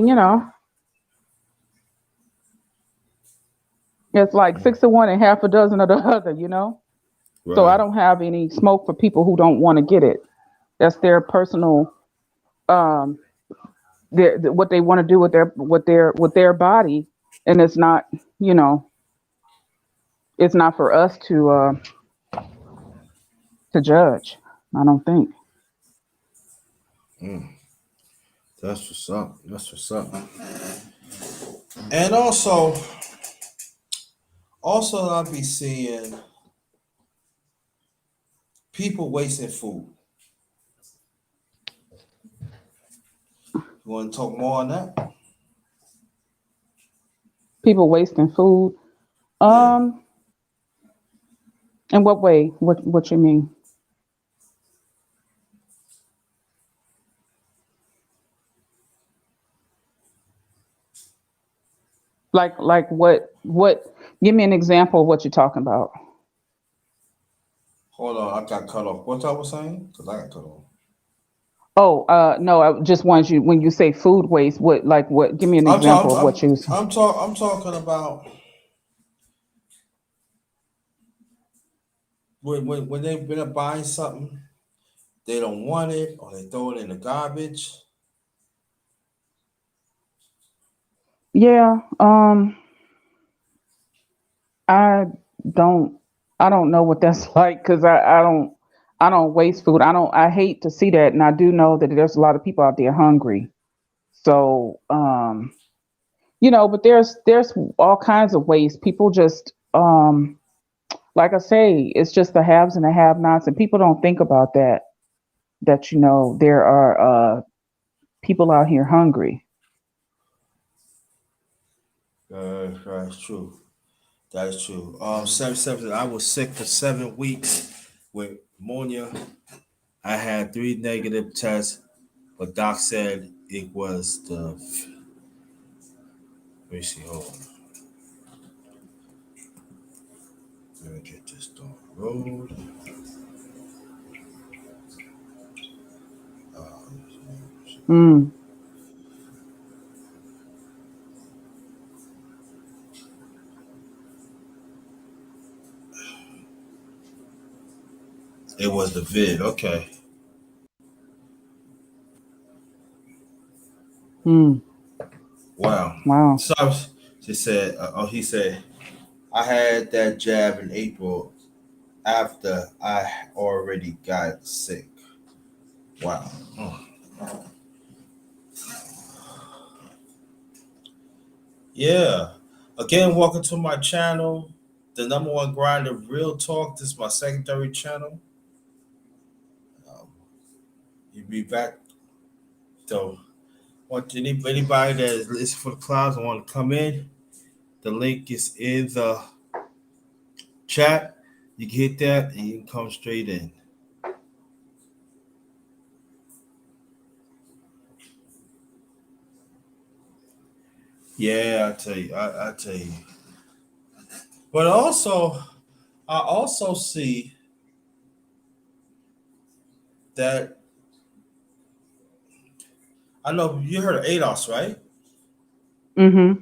it's like Mm, six of one and half a dozen of the other. So I right. don't have any smoke for people who don't want to get it. That's their personal um what they want to do with their body, and you know it's not for us to judge. I don't think. Mm, that's what's up. That's what's up. And also, I'll be seeing people wasting food. You want to talk more on that? People wasting food. Yeah. um in what way? What you mean? Like what give me an example of what you're talking about. Hold on, I got cut off. What I was saying? Because I got cut off. Oh, no, I just want you, when you say food waste, what give me an I'm example talking. of what you. I'm talking about when they've been buying something, they don't want it, or they throw it in the garbage. Yeah, I don't I don't know what that's like, because I don't waste food. I hate to see that, and I do know that there's a lot of people out there hungry. So, but there's all kinds of waste. People just like I say, it's just the haves and the have-nots, and people don't think about that. That there are people out here hungry. That's true. That is true. 7 7. I was sick for 7 weeks with pneumonia. I had three negative tests, but doc said it was the. Let me see. Hold on. Let me get this on the road. Mm. It was the vid. Okay. Mm, Wow. wow. So she said, he said, I had that jab in April after I already got sick. Wow. Mm. Yeah. Again, welcome to my channel, the number one grinder, Real Talk. This is my secondary channel. Um, you be back. So, want anybody that is listening for the clouds and want to come in? The link is in the chat. You can hit that and you can come straight in. Yeah, I tell you, I tell you. But also, I also see that I know you heard of ADOS, right? Mm-hmm.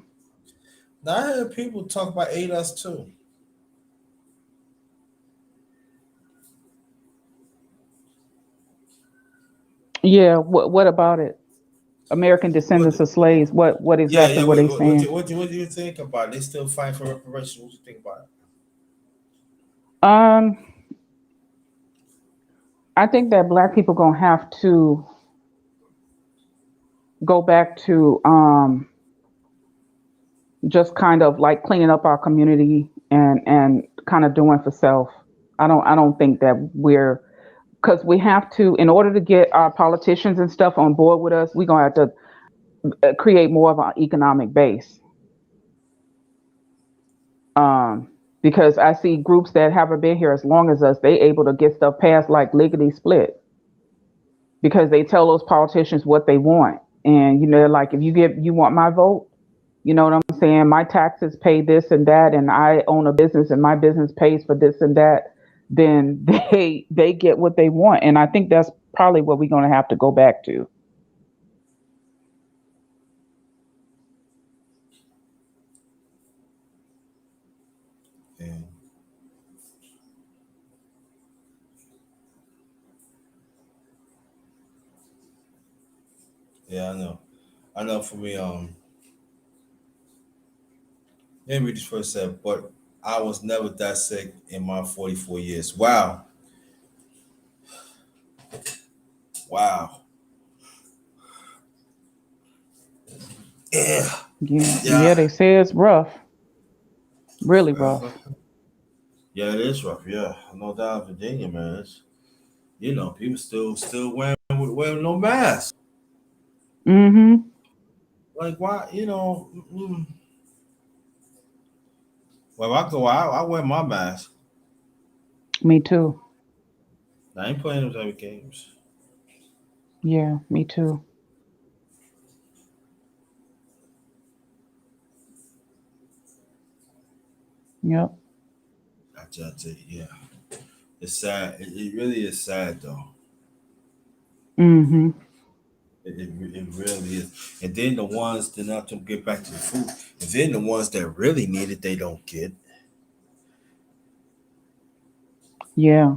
Now I heard people talk about ADOS too. Yeah. What about it? American What? descendants of slaves. What Yeah, exactly yeah. were they saying? What do you think about it? They still fighting for reparations. What do you think about it? Um, I think that black people gonna have to go back to just kind of like cleaning up our community and kind of doing for self. I don't think that we're because we have to in order to get our politicians and stuff on board with us. We're gonna have to create more of an economic base. Um, because I see groups that haven't been here as long as us, they able to get stuff passed like lickety split because they tell those politicians what they want. And like if you want my vote, you know what I'm saying? My taxes pay this and that, and I own a business, and my business pays for this and that. Then they get what they want, and I think that's probably what we're going to have to go back to. Yeah, yeah, I know. I know. For me, maybe this first said, but I was never that sick in my 44 years. Wow, wow. Yeah, Yeah, yeah, yeah. they say it's rough, really rough. Uh-huh. Yeah, it is rough. Yeah, no doubt, Virginia, man. People still wearing no mask. Mm-hmm. Like why? Well, if I go out, I wear my mask. Me too. I ain't playing those other games. Yeah, me too. Yep. I tell you, yeah, it's sad. It really is sad though. Mm-hmm. It really is. And then the ones that not to get back to the food, and then the ones that really need it, they don't get. Yeah.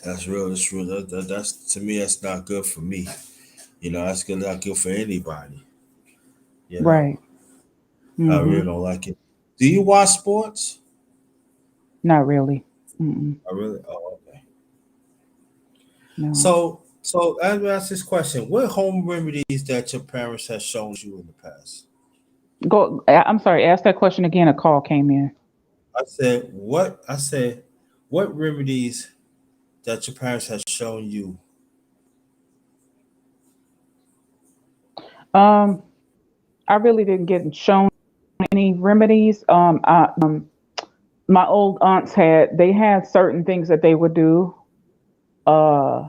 That's real. That's real. That's to me. That's not good for me. That's good. Not good for anybody. You know, Right. I really Mm-hmm. don't like it. Do you watch sports? Not really. Mm-mm. I really. Oh, okay. No. So let me ask this question: what home remedies that your parents have shown you in the past? I'm sorry. Ask that question again. A call came in. I said what? I said what remedies that your parents have shown you? Um, I really didn't get shown any remedies. My old aunts they had certain things that they would do, uh,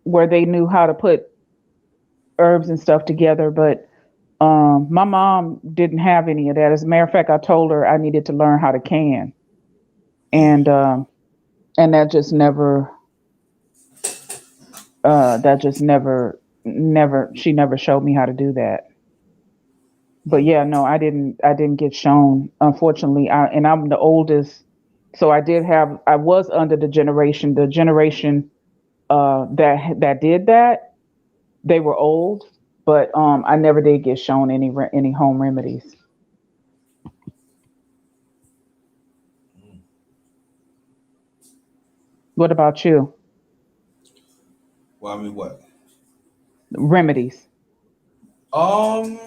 where they knew how to put herbs and stuff together, but my mom didn't have any of that. As a matter of fact, I told her I needed to learn how to can, Yeah, and that just never, she never showed me how to do that. But yeah, no, I didn't get shown. Unfortunately, and I'm the oldest, so I was under the generation that did that. They were old, but I never did get shown any home remedies. What about you? Well, I mean, what? Remedies. Only,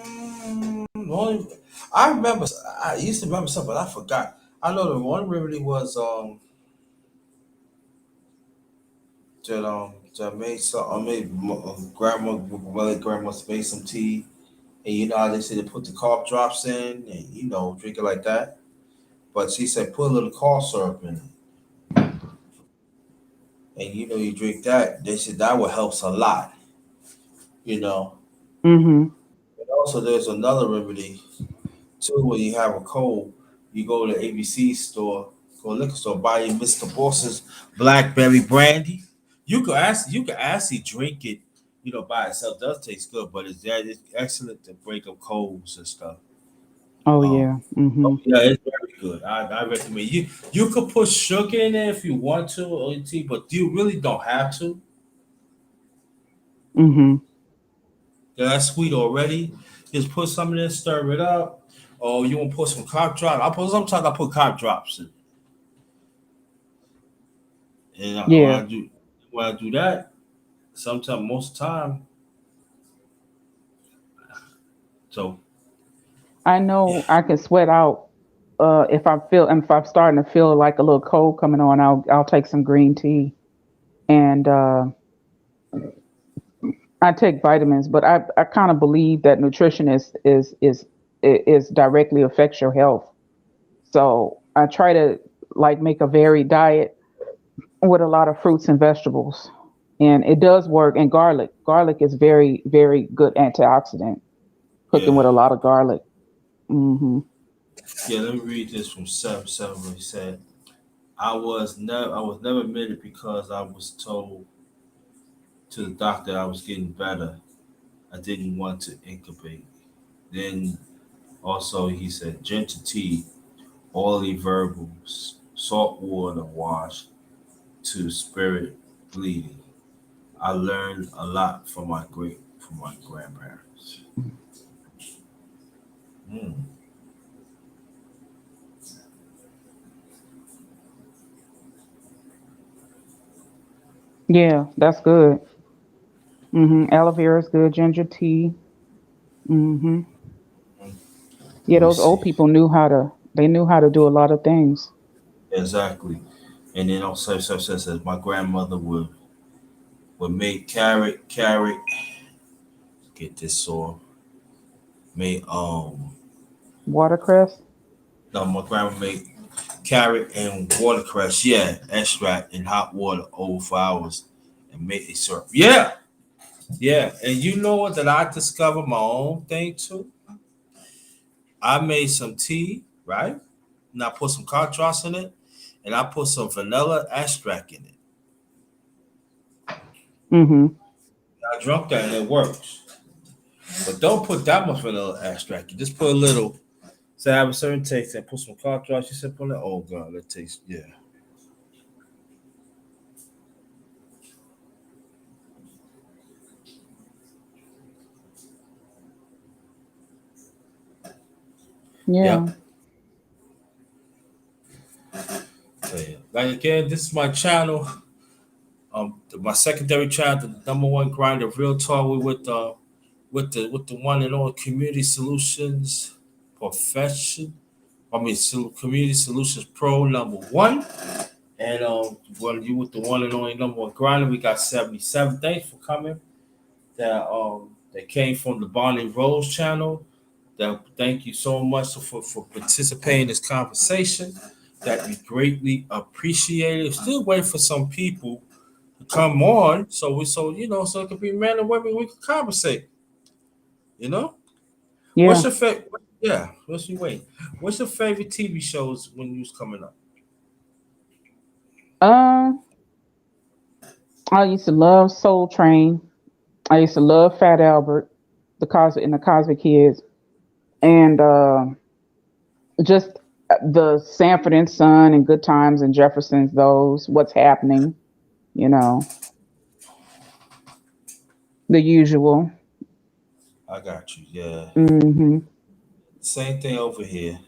I remember. I used to remember something, but I forgot. I know the one remedy was that made some. I made grandma, my grandma made some tea, and you know how they say they put the cough drops in, and drink it like that. But she said put a little cough syrup in it, and you drink that. They said that would helps a lot. You know. Mm-hmm. And also, there's another remedy too, when you have a cold, you go to the ABC store, go to the liquor store, buy your Mr. Boss's blackberry brandy. You can actually drink it, by itself. It does taste good, but it's excellent to break up colds and stuff. Oh Um, yeah. Mm-hmm. yeah, it's very good. I recommend you. You could put sugar in there if you want to, or tea, but you really don't have to. Mm-hmm. That's sweet already. Just put some in there, stir it up. Or you want to put some cough drops. Sometimes I put cough drops in. And Yeah. when I do that, sometimes most of the time, so I yeah, know I can sweat out if I'm starting to feel like a little cold coming on. I'll take some green tea and I take vitamins, but I kind of believe that nutrition is directly affects your health. So I try to like make a varied diet with a lot of fruits and vegetables, and it does work. And garlic is very good antioxidant. Cooking yeah, with a lot of garlic. Hmm. yeah. Let me read this from 7 7 where he said, I was never admitted because I was told to the doctor I was getting better. I didn't want to incubate. Then also he said ginger tea, oily verbals, salt water wash to spirit bleeding. I learned a lot from my grandparents. Mm, Yeah, that's good. Aloe vera is good. Ginger tea. Hmm. mm. Yeah, Let me those old see. people they knew how to do a lot of things. Exactly. And then also says my grandmother would make carrot, get this sore. Made Watercress. no, my grandma made carrot and watercress, yeah, extract in hot water over 4 hours and make a syrup. Yeah, yeah. And you know what that I discovered my own thing too? I made some tea, right? And I put some contrast in it, and I put some vanilla extract in it. Hmm. I drunk that and it works. But don't put that much vanilla extract. You just put a little. Say I have a certain taste and put some contrast. You said put it. Oh god, that tastes yeah. Yeah. Yep. So, yeah. Like again, this is my channel. My secondary channel, the number one grinder, real talk. We with the one and only community solutions profession. Community solutions pro number one. And well, you with the one and only number one grinder. We got 77. Thanks for coming. That came from the Bonnie Rose channel. That thank you so much for participating in this conversation. That we greatly appreciate it. Still waiting for some people to come on, so it could be men and women we could conversate. You know, what's Yeah. your favorite? Yeah, what's your wait? What's your favorite TV shows when you was coming up? Um, I used to love Soul Train. I used to love Fat Albert, the Cosby Kids. and just the Sanford and Son and Good Times and Jefferson's. Those what's happening. You know, the usual. I got you. Yeah. Hmm. Same thing over here.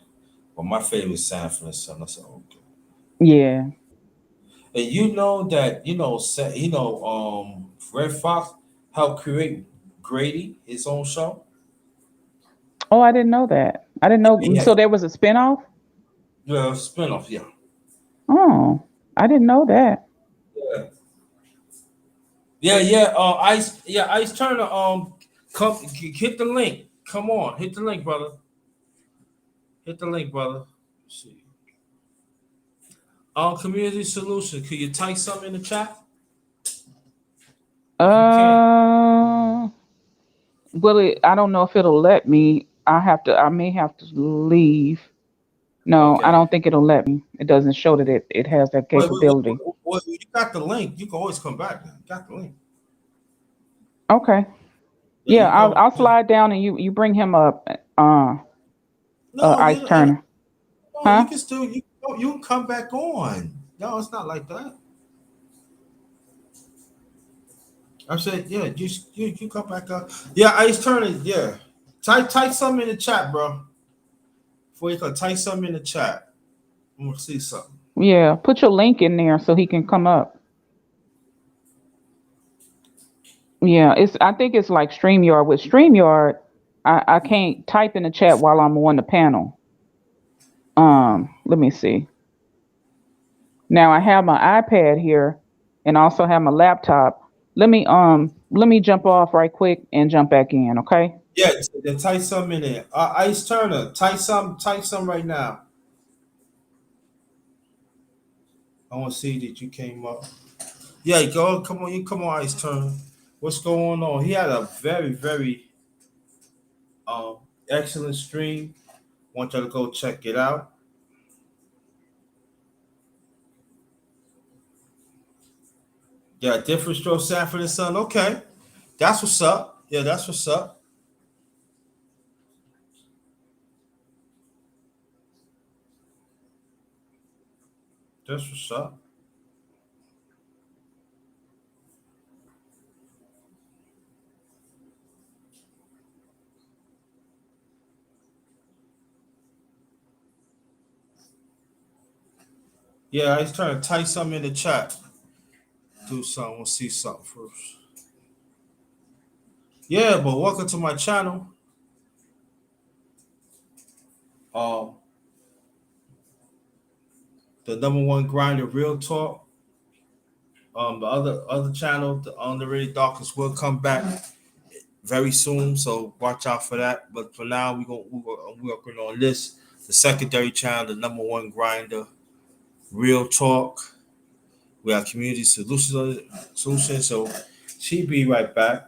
But my favorite is Sanford and Son. I said, okay. Yeah. And you know that Red Fox helped create Grady his own show. Oh, I didn't know that. I didn't know. Yeah, So there was a spinoff. yeah, spinoff. Yeah, Oh, I didn't know that. yeah, yeah. Ice, yeah, Ice Turner. Come hit the link. Come on, hit the link, brother. Hit the link, brother. Let's see. Community solution. Could you type something in the chat if you can? Uh, well, I don't know if it'll let me. I have to. I may have to leave. No, I Okay. don't think it'll let me. It doesn't show that it has that capability. You got the link. You can always come back. You got the link. Okay. Yeah, Yeah, you come. I'll slide down and you bring him up. No, Ice Turner. no, you Huh? can still you can come back on. No, it's not like that. I said, yeah, you come back up. Yeah, Ice Turner, yeah. Type something in the chat, bro. Before you can type something in the chat. I'm gonna see something. Yeah, put your link in there so he can come up. Yeah, it's. I think it's like Streamyard. With Streamyard, I can't type in the chat while I'm on the panel. Let me see. Now I have my iPad here, and also have my laptop. Let me jump off right quick and jump back in. Okay. Yeah, then type something in there. Ice Turner, type some right now. I want to see that you came up. Yeah, go, come on, Ice Turner. What's going on? He had a very, very um excellent stream. Want you to go check it out. Yeah, different stroke Sanford and Son. Okay. That's what's up. Yeah, that's what's up. That's what's up. Yeah, I was trying to type something in the chat. Do something. We'll see something first. Yeah, but welcome to my channel. Um, the number one grinder, real talk. The other channel, the Underrated Darkness, will come back very soon. So watch out for that. But for now, we're working on this. The secondary channel, the number one grinder, real talk. We have community solutions. So she be right back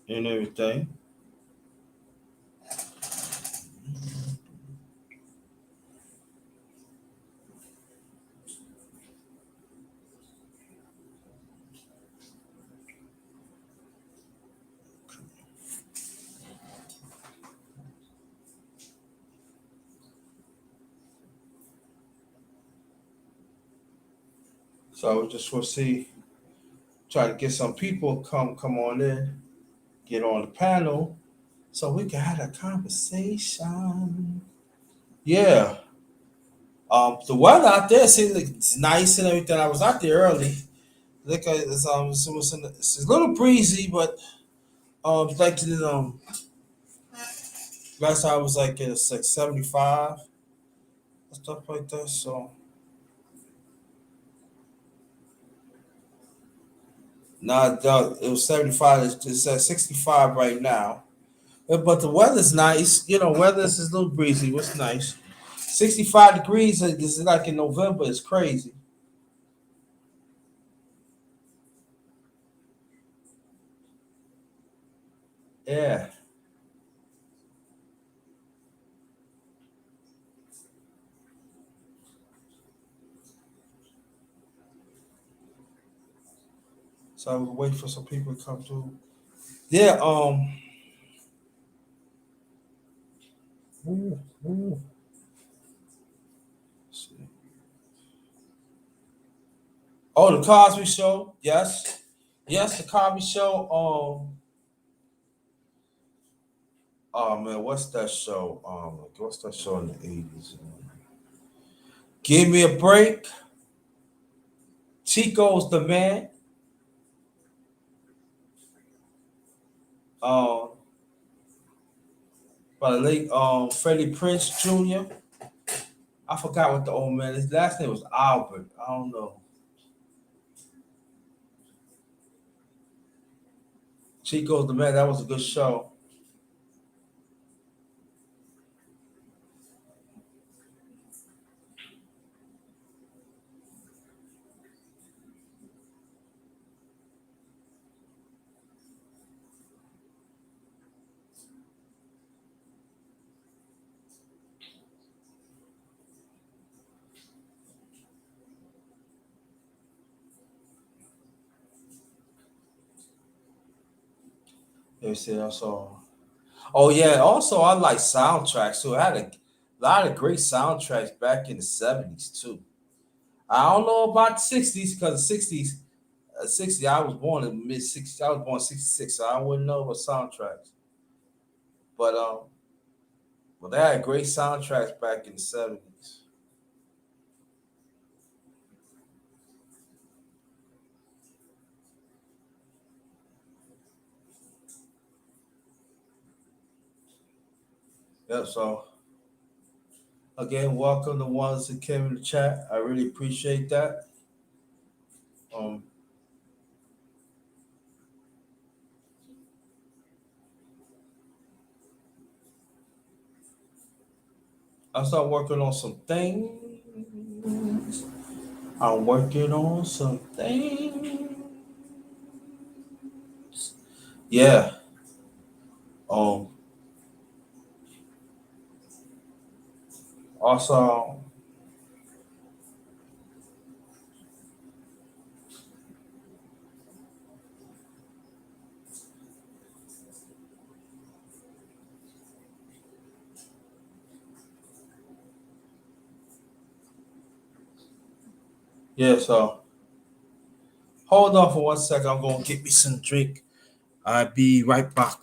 and everything. So we just will see, try to get some people come on in, get on the panel, so we can have a conversation. Yeah. The weather out there seems like it's nice and everything. I was out there early. Look, it's a little breezy, but it's like last time I was like it's like 75 stuff like that. So now it was 75. It's at 65 right now. But the weather's nice. Weather's is a little breezy. What's nice? 65 degrees is like in November. It's crazy. Yeah. So I will wait for some people to come through. Yeah. Ooh, ooh. Oh, the Cosby Show. Yes, yes, the Cosby Show. Oh man, what's that show? What's that show in the 80s? Give me a break. Chico's the man. Um, by the late Freddie Prince Jr. I forgot what the old man. His last name was Albert. I don't know. Chico's the man. That was a good show. Let me see. I saw. Oh yeah. Also, I like soundtracks too. I had a lot of great soundtracks back in the '70s too. I don't know about the '60s because the '60s, '60. I was born in the mid '60s. I was born '66, so I wouldn't know about soundtracks. But they had great soundtracks back in the '70s. Yeah. So again, welcome the ones that came in the chat. I really appreciate that. Um, I start working on some things. I'm working on some things. Yeah. Um. Also, yeah. So hold on for 1 second. I'm gonna get me some drink. I'll be right back.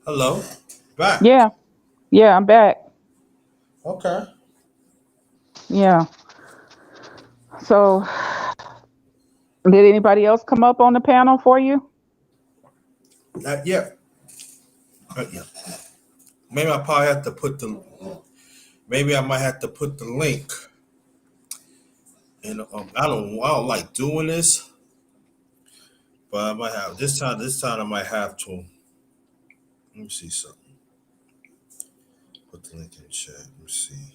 Hello. Back. Yeah, yeah, I'm back. Okay. Yeah. So, did anybody else come up on the panel for you? Not yet. Not yet. Maybe I probably have to put the. Maybe I might have to put the link. And I don't. I don't like doing this, but I might have this time. This time I might have to. Let me see something. Put the link in the chat. Let me see.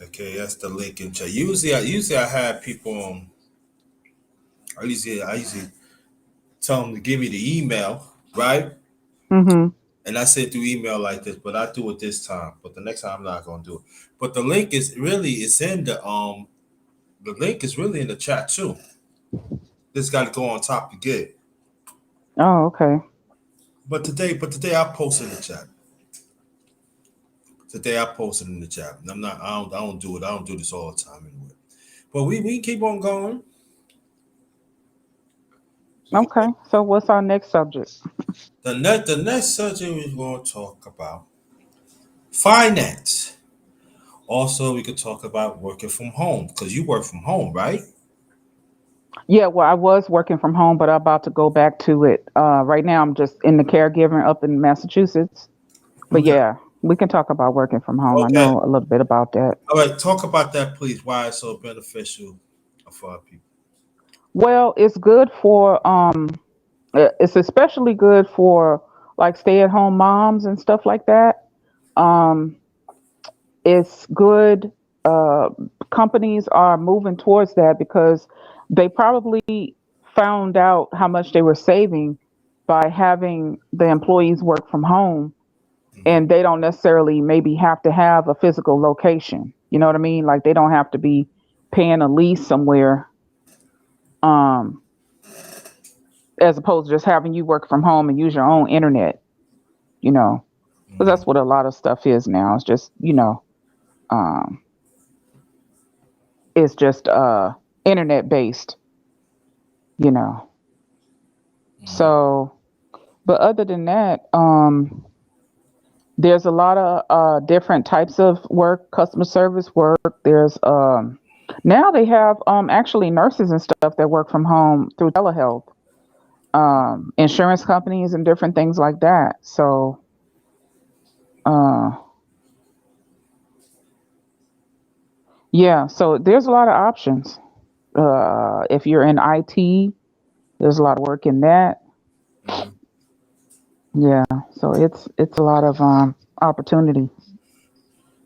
Okay, that's the link in chat. Usually I have people. I usually tell them to give me the email, right? Mm-hmm. And I send through email like this, but I do it this time. But the next time I'm not gonna do it. But the link is really it's in the link is really in the chat too. Just got to go on top to get it. Oh, okay. But today I posted in the chat. Today I posted in the chat. And I'm not. I don't do it. I don't do this all the time anyway. But we keep on going. Okay. So what's our next subject? The next subject we're going to talk about finance. Also, we could talk about working from home because you work from home, right? Yeah, well, I was working from home, but I'm about to go back to it. Right now, I'm just in the caregiving up in Massachusetts. But Okay. yeah, we can talk about working from home. I Okay. know a little bit about that. All right. Talk about that, please. Why it's so beneficial for our people. Well, it's good for it's especially good for like stay-at-home moms and stuff like that. Um, it's good. Uh, Companies are moving towards that because they probably found out how much they were saving by having the employees work from home, Hmm. and they don't necessarily maybe have to have a physical location. You know what I mean? Like they don't have to be paying a lease somewhere, um, as opposed to just having you work from home and use your own internet. You know, because Hmm. that's what a lot of stuff is now. It's just um, internet based. You know, Hmm. so but other than that, there's a lot of different types of work, customer service work. There's now they have actually nurses and stuff that work from home through telehealth, insurance companies and different things like that. So uh, yeah, so there's a lot of options. If you're in IT, there's a lot of work in that. Hmm. Yeah, so it's a lot of opportunity.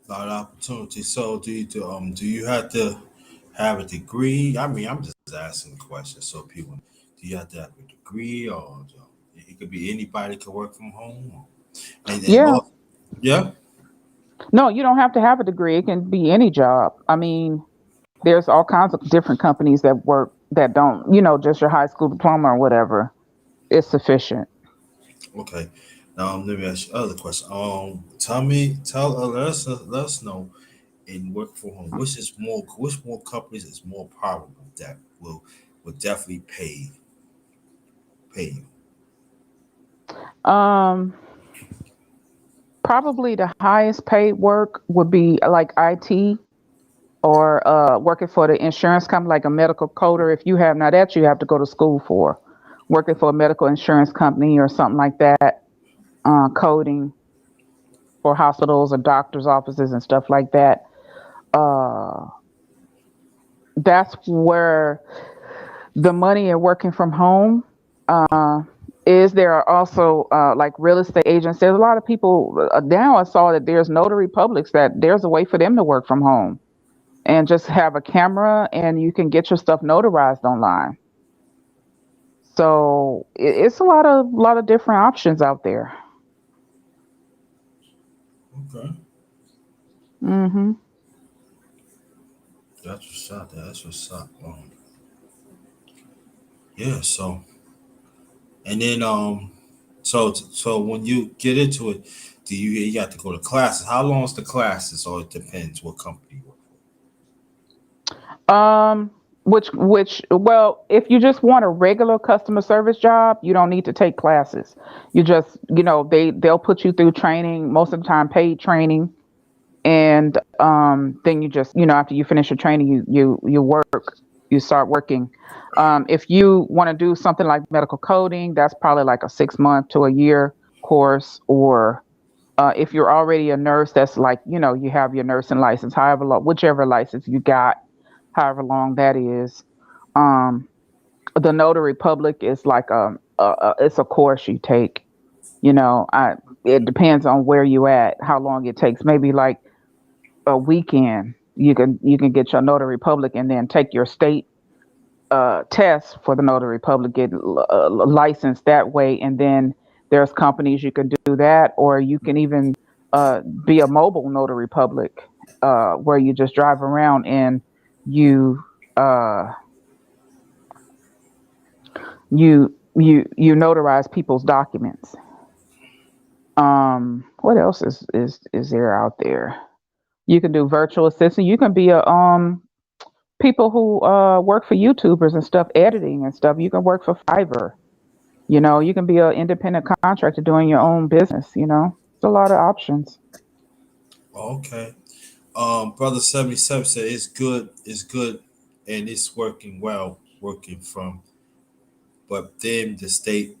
A lot of opportunity. So, do you have to have a degree? I mean, I'm just asking questions so people. Do you have to have a degree, or it could be anybody can work from home? And Yeah, all, yeah. no, you don't have to have a degree. It can be any job. I mean, there's all kinds of different companies that work that don't, just your high school diploma or whatever is sufficient. Okay. Let me ask you other question. Let us know in work from home, which more companies is more probable that will definitely pay you. Um, Probably the highest paid work would be like IT or working for the insurance company, like a medical coder. If you have now that you have to go to school for working for a medical insurance company or something like that, coding for hospitals or doctors' offices and stuff like that. Uh, that's where the money in working from home uh, is. There are also like real estate agents. There's a lot of people now. I saw that there's notary publics that there's a way for them to work from home and just have a camera and you can get your stuff notarized online. So it's a lot of different options out there. Okay. Hmm. That's what's up. That's what's up. Yeah. And then so when you get into it, do you have to go to classes? How long is the classes? Or it depends what company you work Um, well, if you just want a regular customer service job, you don't need to take classes. You just, they'll put you through training, most of the time paid training, and then you just, after you finish your training, you work, you start working. If you want to do something like medical coding, that's probably like a 6 month to a year course, or if you're already a nurse, that's like, you have your nursing license, however long, whichever license you got, however long that is. Um, the notary public is like it's a course you take. It depends on where you at, how long it takes. Maybe like a weekend, you can get your notary public and then take your state test for the notary public, get licensed that way, and then there's companies you can do that, or you can even be a mobile notary public, where you just drive around and you uh, you notarize people's documents. What else is there out there? You can do virtual assistant. You can be a people who work for YouTubers and stuff, editing and stuff. You can work for Fiverr. You can be an independent contractor doing your own business. It's a lot of options. Okay. Brother 77 said it's good, and it's working well, working from, but then the state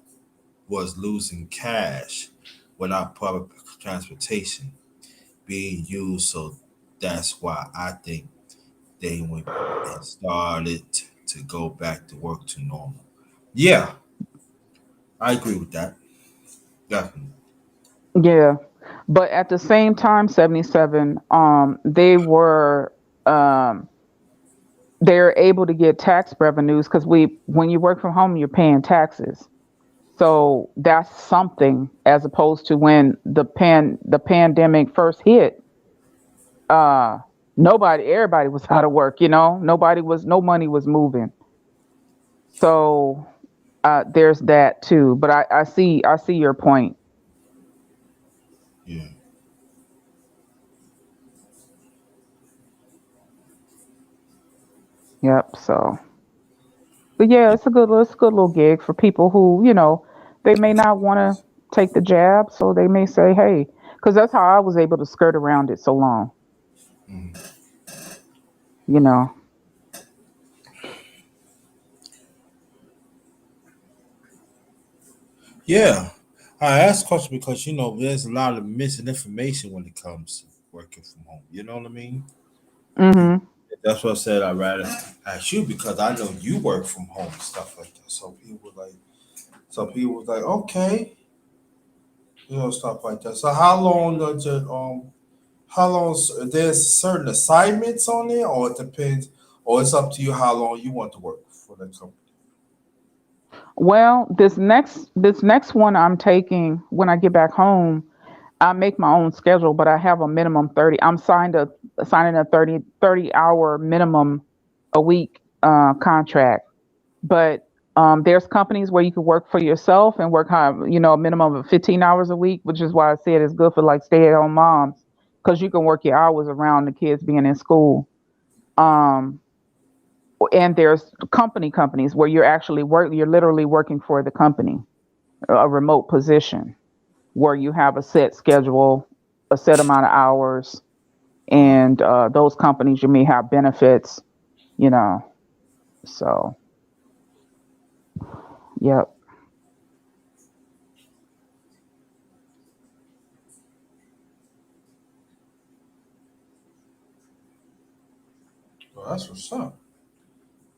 was losing cash without public transportation being used, so that's why I think they went and started to go back to work to normal. Yeah, I agree with that. Definitely. Yeah, but at the same time, 77, um, they're able to get tax revenues because when you work from home, you're paying taxes. So that's something as opposed to when the pandemic first hit. Uh, everybody was out of work. No money was moving. So there's that too. But I see your point. Yeah. Yep. So, but yeah, it's a good little gig for people who they may not want to take the jab, so they may say, hey, because that's how I was able to skirt around it so long. Mhm. You know. Yeah. I asked question because there's a lot of missing information when it comes to working from home. You know what I mean? Mhm. That's what I said. I'd rather ask you because I know you work from home and stuff like that. Some people was like, okay, stuff like that. So how long does it how long there's certain assignments on there, or it depends, or it's up to you how long you want to work for the company. Well, this next one I'm taking when I get back home, I make my own schedule, but I have a minimum 30. I'm signing a 30 hour minimum a week contract. But there's companies where you can work for yourself and work a minimum of 15 hours a week, which is why I said it's good for like stay at home moms because you can work your hours around the kids being in school. Um, and there's companies where you're literally working for the company, a remote position where you have a set schedule, a set amount of hours, Uh, and those companies you may have benefits, you know. So, yep. well, that's what's up.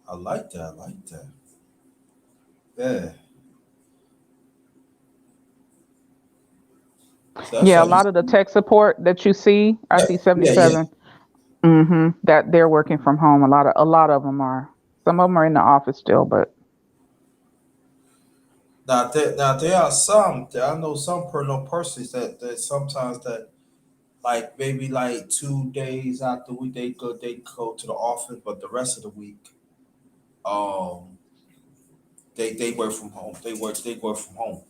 I like that. I like that. Yeah. So that's Yeah, a like you. lot of the tech support that you see, I Yeah, see yeah, yeah. 77. That they're working from home. A lot of them are. Some of them are in the office still, but Now there are some. I know some persons that sometimes that like maybe like 2 days out the week they go to the office, but the rest of the week um they work from home. They work from home.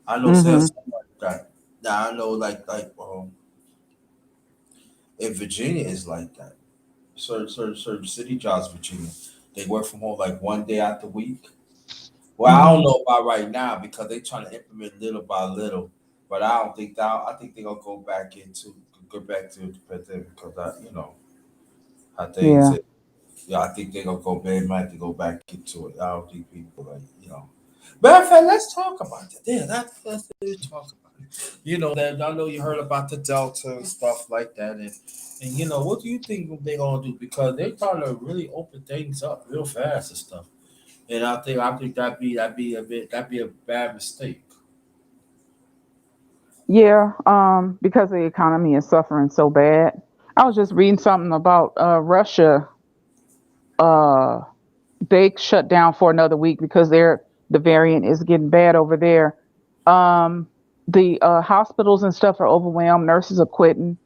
I know hmm there's something like that. Now I know like in Virginia is like that. Certain city jobs, in Virginia, they work from home like 1 day out the week. Well, I don't hmm know about right now because they trying to implement little by little. But I don't think that. I think they're gonna go back to the pandemic because how things. yeah, Yeah, I think they're gonna go. They might have to go back into it. I don't think people like. Matter of fact, let's talk about it. Yeah, let's talk about it. That I know you heard about the Delta and stuff like that, and what do you think they're gonna do? Because they're trying to really open things up real fast and stuff. And I think that'd be a bad mistake. yeah. Because the economy is suffering so bad. I was just reading something about Russia. Uh, they shut down for another week because the variant is getting bad over there. Um, the hospitals and stuff are overwhelmed. Nurses are quitting.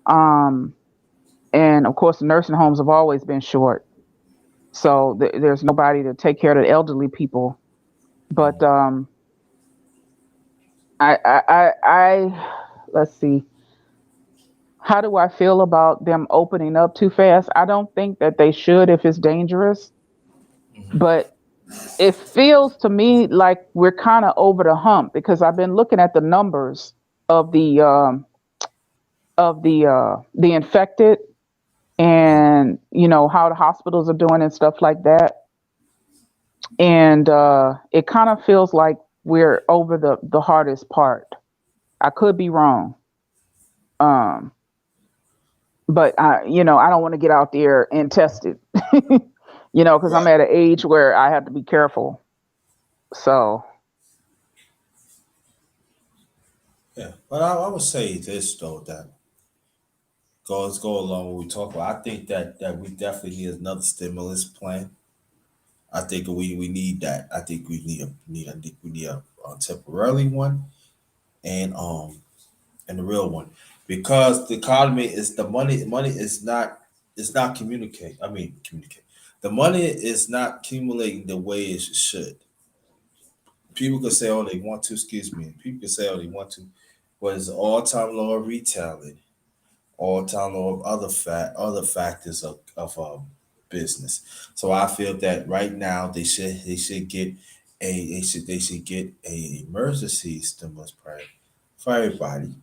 Um, and of course, the nursing homes have always been short. So there's nobody to take care of the elderly people. But Mm. I let's see. how do I feel about them opening up too fast? I don't think that they should if it's dangerous, Hmm. but it feels to me like we're kind of over the hump because I've been looking at the numbers of the infected and how the hospitals are doing and stuff like that, and it kind of feels like we're over the hardest part. I could be wrong, um, but I don't want to get out there and test it, because I'm Right. at an age where I have to be careful. So Yeah. But I would say this though that go along with what we talk about. I think that we definitely need another stimulus plan. I think we need that. I think I think we need a temporary one and and the real one because the economy is the money is not communicate. I mean communicate. The money is not accumulating the way it should. People can say all they want to. Excuse me. People can say all they want to, but it's all time low of retailing, all time low of other factors of business. So I feel that right now they should get they should get a emergency stimulus plan for everybody,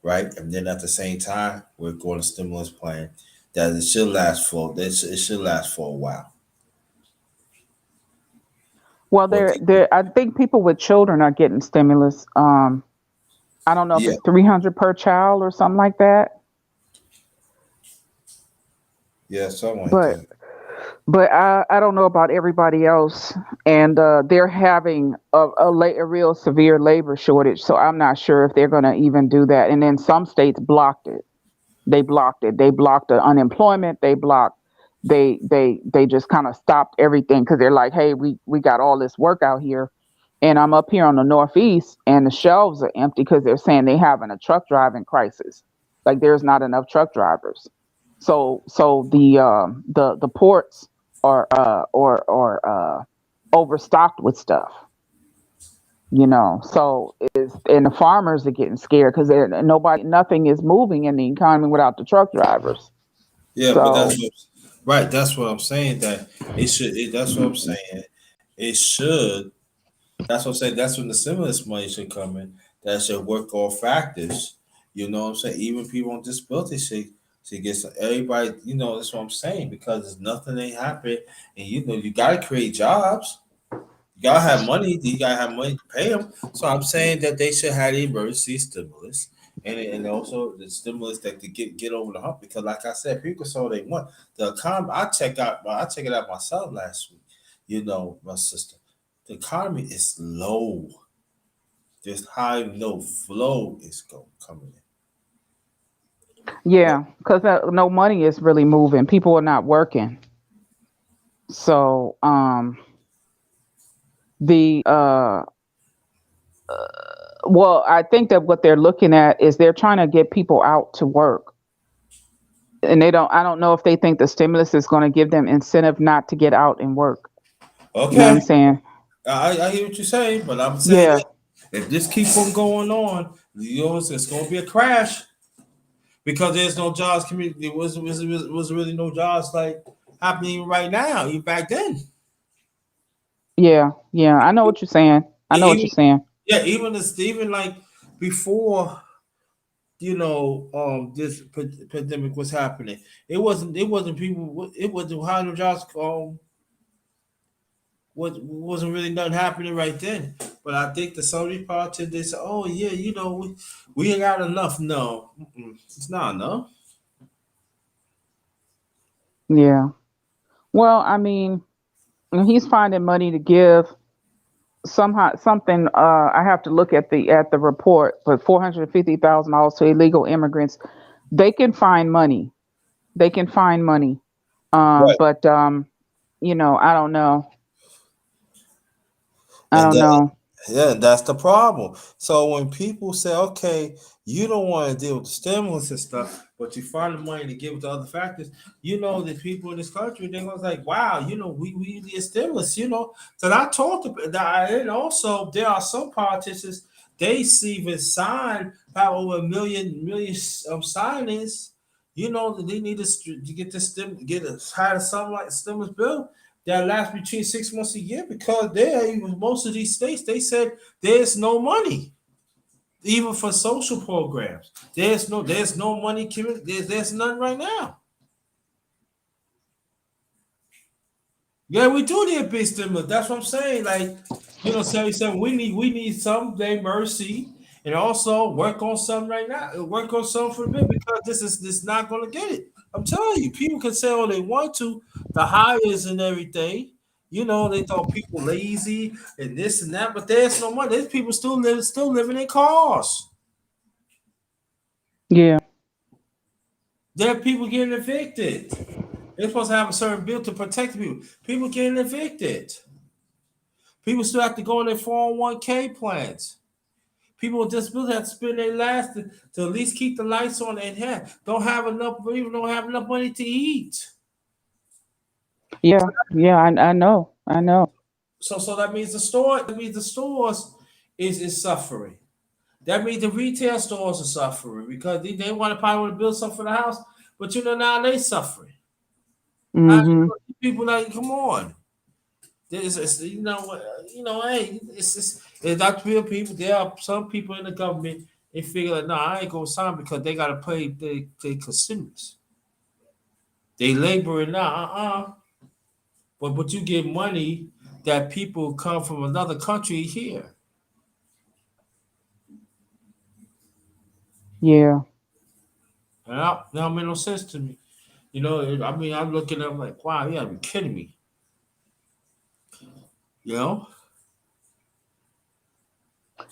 right? And then at the same time, we're going to stimulus plan that it should last for a while. well, What there do you think? there I think people with children are getting stimulus. I don't know if Yeah, it's 300 per child or something like that, yeah, something like but that. I don't know about everybody else, and they're having a real severe labor shortage. So I'm not sure if they're going to even do that. And then some states blocked it. They blocked it. They blocked the unemployment. They just kind of stopped everything because they're like, hey, we got all this work out here, and I'm up here on the northeast, and the shelves are empty because they're saying they having a truck driving crisis. Like there's not enough truck drivers. So the ports are overstocked with stuff. So is and the farmers are getting scared because nothing is moving in the economy without the truck drivers. Yeah, but So right. That's what I'm saying. That it should. That's what I'm saying. It should. That's what I'm saying. That's when the stimulus money should come in. That should work all factors. You know what I'm saying? Even people on disability should get some, everybody. You know that's what I'm saying because there's nothing ain't happen, and you gotta create jobs. You gotta have money. You gotta have money to pay them. So I'm saying that they should have the emergency stimulus and also the stimulus that could get over the hump. Because like I said, people say what they want. The economy. I check it out myself last week. You know, my sister. The economy is low. There's high no flow is coming in. yeah, because no money is really moving. People are not working. So the well, I think that what they're looking at is they're trying to get people out to work, and they don't. I don't know if they think the stimulus is going to give them incentive not to get out and work. You know what I'm Okay, saying? I hear what you're saying, but I'm saying Yeah, that if this keep on going on, it's going to be a crash. Because there's no jobs. Community there was really no jobs like happening right now. Even back then, yeah, yeah. I know what you're saying. I know what you're even saying. yeah, even like before this pandemic was happening, it wasn't people. It wasn't how no jobs. Wasn't really nothing happening right then. But I think the some of these politicians they say, oh yeah, we ain't got enough. No, it's not enough. Yeah. Well, I mean, he's finding money to give somehow something. I have to look at the report, but $450,000 to illegal immigrants. They can find money. They can find money. Right. But I don't know. I And don't know. yeah, that's the problem. So when people say, okay, you don't want to deal with the stimulus and stuff, but you find the money to give to other factors, the people in this country, they're going to like, wow, we need a stimulus, So I talked about that. And also, there are some politicians they even signed about over a million signings. You know that they need to get this get a higher something like stimulus bill that lasts between 6 months a year because there most of these states they said there's no money even for social programs. There's no money. There's none right now. Yeah, we do need a big stimulus. That's what I'm saying. Like, 77, we need someday mercy and also work on something right now. Work on something for a bit because this not gonna get it. I'm telling you, people can say all they want to, the hires and everything. They thought people lazy and this and that, but there's no money. There's people still living in cars. Yeah. There are people getting evicted. They're supposed to have a certain bill to protect people. People getting evicted. People still have to go in their 401k plans. People with disabilities have to spend their last to at least keep the lights on and don't have enough money to eat. Yeah. Yeah. I know. I know. So that means the stores is suffering. That means the retail stores are suffering because they want to probably want to build something for the house, but now they suffering. How Mm-hmm. people like come on? Hey, it's not real people. There are some people in the government. They figure like, no, I ain't gonna sign because they gotta pay their consumers. They laboring now, but you get money that people come from another country here, Yeah. and that don't make no sense to me. I mean, I'm looking at them like, wow, you gotta be kidding me. You know?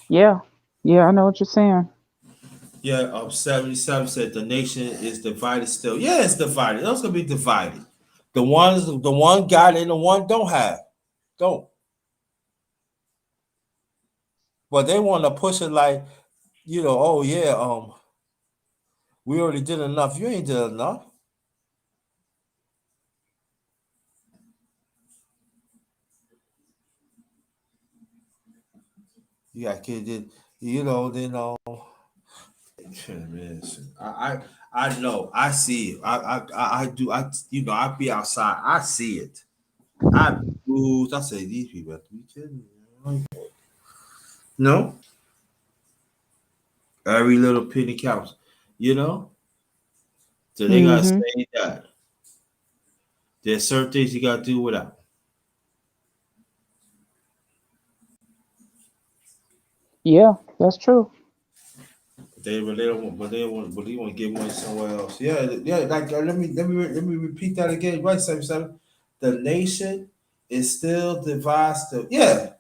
Yeah. Yeah. I know what you're saying. Yeah, 77 said the nation is divided still. Yeah, it's divided. It's gonna be divided. The one got and the one don't have. Don't. But they want to push it like, oh yeah, we already did enough. You ain't did enough. You got kids, then listen, I know, I see it. I do. I be outside. I see it. I booze. I say these people have to be kidding me. No, every little penny counts. You know, so they gotta Mm-hmm. say that. There's certain things you gotta do without. Yeah. That's true. But they want to get money somewhere else. Yeah, yeah. Like let me repeat that again. Right, 77. The nation is still divided. Still, yeah.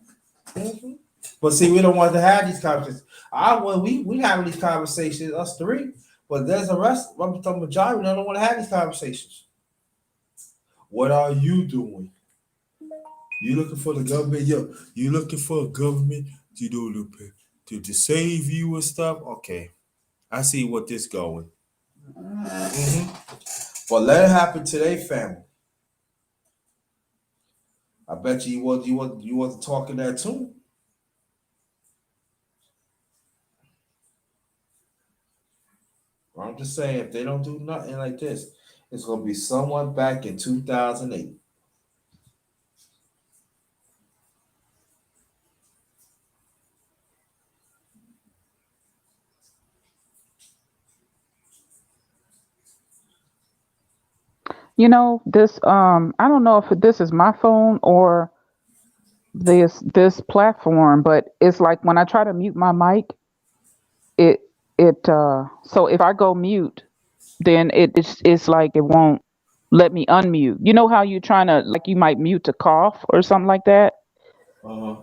Mhm. But see, we don't want to have these conversations. We having these conversations, us three. But there's a rest. I'm the majority. They don't want to have these conversations. What are you doing? You looking for the government? Yo, you looking for a government to do to save you and stuff? Okay, I see what this going. Mhm. But let it happen to their family. I bet you want to talk in that too. I'm just saying if they don't do nothing like this, it's gonna be someone back in 2008. This I don't know if this is my phone or this platform, but it's like when I try to mute my mic, it so if I go mute, then it's like it won't let me unmute. You know how you trying to like you might mute to cough or something like that? Uh-huh.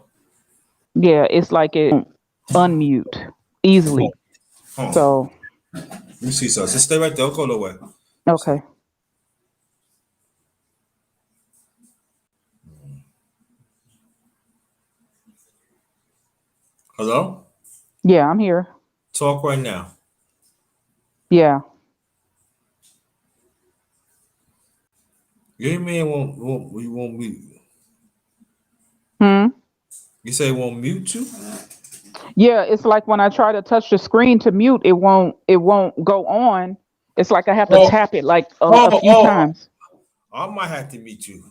Yeah, it's like it won't unmute Huh. easily. Huh. So, Let me see, so just stay right there. Don't go nowhere. See. okay. Hello? Yeah, I'm here. Talk right now. Yeah. Your man won't mute. Hmm. You say it won't mute you? Yeah, it's like when I try to touch the screen to mute, it won't go on. It's like I have to Oh, tap it like a oh, few oh! times. I might have to meet you.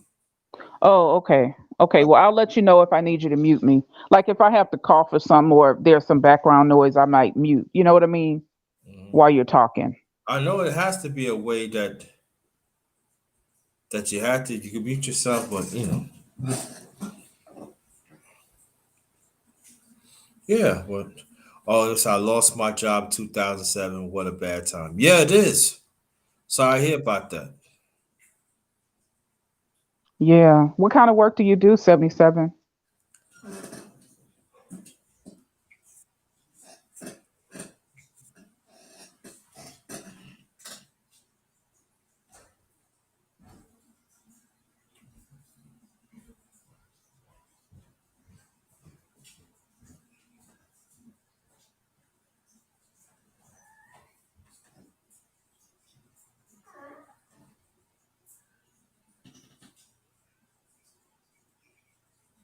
Oh, okay. Okay. Well, I'll let you know if I need you to mute me. Like if I have to cough or some or if there's some background noise, I might mute. You know what I mean? Mhm. While you're talking. I know it has to be a way that you can mute yourself, but yeah. But oh, this I lost my job 2007. What a bad time. Yeah, it is. Sorry to hear about that. Yeah. What kind of work do you do, 77?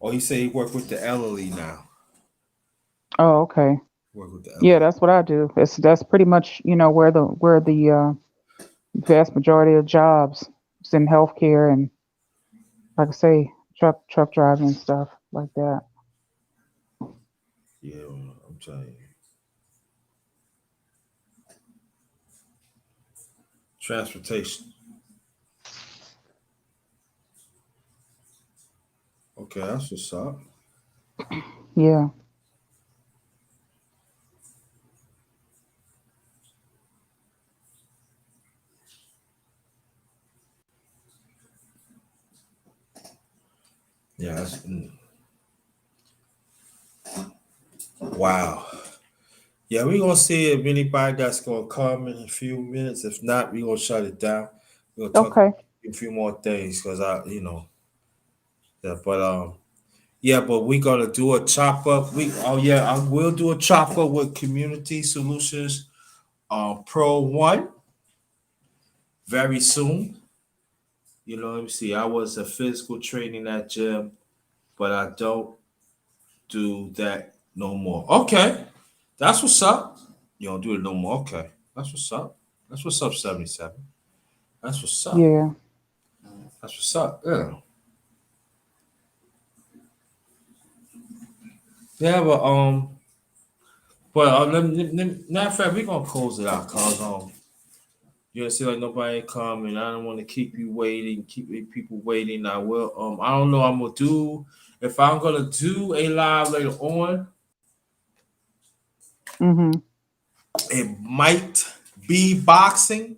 Oh, he said he worked with the elderly now. Oh, okay. Work with the Yeah, elderly. that's what I do. That's pretty much, where the vast majority of jobs is in healthcare and like I say, truck driving and stuff like that. Yeah, I'm telling you. Transportation. Okay, that's what's up. Yeah. Yeah, wow. Yeah, we're gonna see if anybody that's gonna come in a few minutes. If not, we're gonna shut it down. We're gonna talk Okay. a few more things because yeah, but we're gonna do a chop up. I will do a chop up with Community Solutions Pro One very soon. Let me see. I was a physical training at gym, but I don't do that no more. Okay, that's what's up. You don't do it no more. Okay, that's what's up. That's what's up. 77. That's what's up. Yeah. That's what's up. Yeah. Yeah, matter of fact, we're gonna close it out, cause you see like nobody coming. I don't want to keep you waiting, keep people waiting. I will. I don't know. I'm gonna do if I'm gonna do a live later on. Mhm. It might be boxing.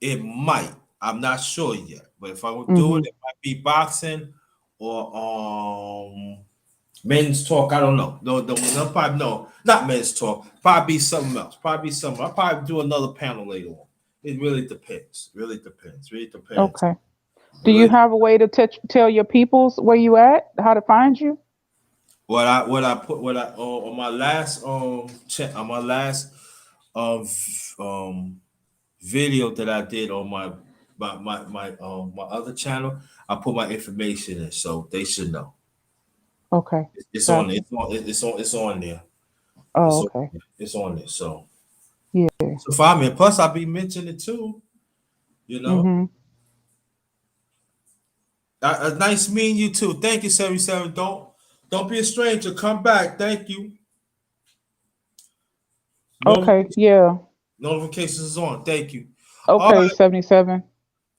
It might. I'm not sure yet. But if I would do it, Mhm. it might be boxing or men's talk. I don't know. No, probably no, not men's talk. Probably be something else. Probably be something. I'll probably do another panel later on. It really depends. Really depends. Really depends. Okay. It Do you really have a way to tell your peoples where you at, how to find you? on my last on my last um video that I did on my other channel, I put my information in, so they should know. Okay. It's on. Gotcha. It's on there. Oh, It's on. okay. It's on there. Yeah. So find me. Plus, I'll be mentioning it too. You know, Mhm. nice meeting you too. Thank you, 77. Don't be a stranger. Come back. Thank you. Okay. Notifications Yeah. notifications is on. Thank you. All Okay, right. 77.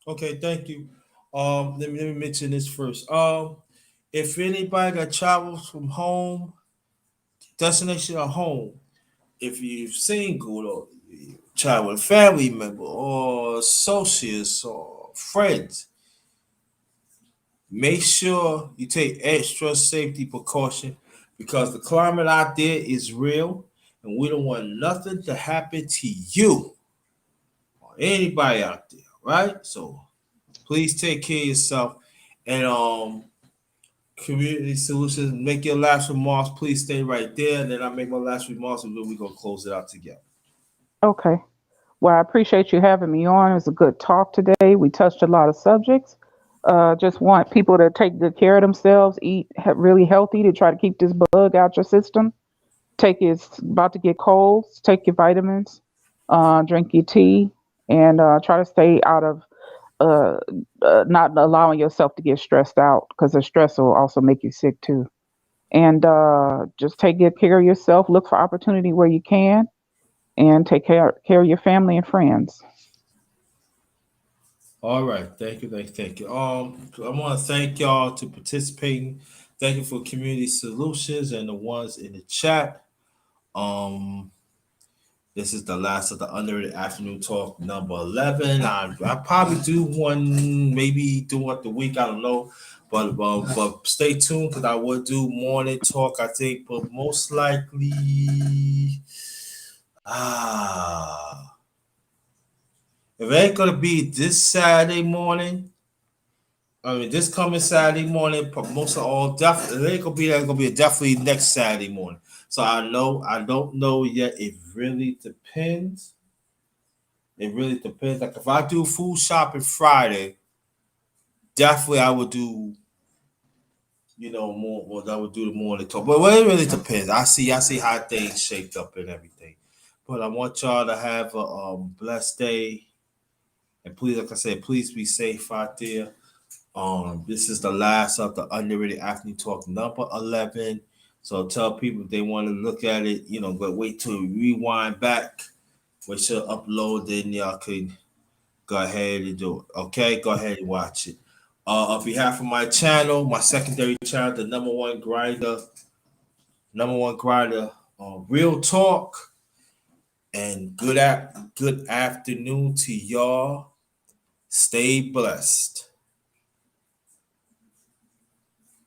Okay. Thank you. Let me mention this first. If anybody that travels from home, destination or home, if you're single or you travel with a family member or associates or friends, make sure you take extra safety precaution because the climate out there is real and we don't want nothing to happen to you or anybody out there, right? So please take care of yourself and community solutions, make your last remarks. Please stay right there, and then I make my last remarks, and then we're gonna close it out together. Okay. Well, I appreciate you having me on. It was a good talk today. We touched a lot of subjects. Just want people to take good care of themselves, eat really healthy to try to keep this bug out your system. take it. It's about to get cold. Take your vitamins. Drink your tea, and try to stay out of uh, not allowing yourself to get stressed out because the stress will also make you sick too. And just take good care of yourself. Look for opportunity where you can, and take care of your family and friends. All right, thank you. I want to thank y'all to participating. Thank you for community solutions and the ones in the chat. Um, this is the last of the Underrated Afternoon Talk number 11. I probably do one, maybe do what the week, I don't know. But stay tuned because I will do morning talk, I think, but most likely, ah, if it ain't gonna be this Saturday morning, I mean, this coming Saturday morning, most of all, definitely, it ain't gonna be that. It's gonna be definitely next Saturday morning. So I don't know yet. It really depends. It really depends. Like if I do food shopping Friday, definitely I would do, more. Well, I would do the morning talk. But well, it really depends. I see how things shaped up and everything. But I want y'all to have a blessed day, and please, like I said, please be safe out there. This is the last of the Underrated Athlete Talk number 11. So tell people if they want to look at it, but wait till we rewind back, wait till upload, then y'all can go ahead and do it. Okay, go ahead and watch it. On behalf of my channel, my secondary channel, the number one grinder, real talk, and good afternoon to y'all. Stay blessed.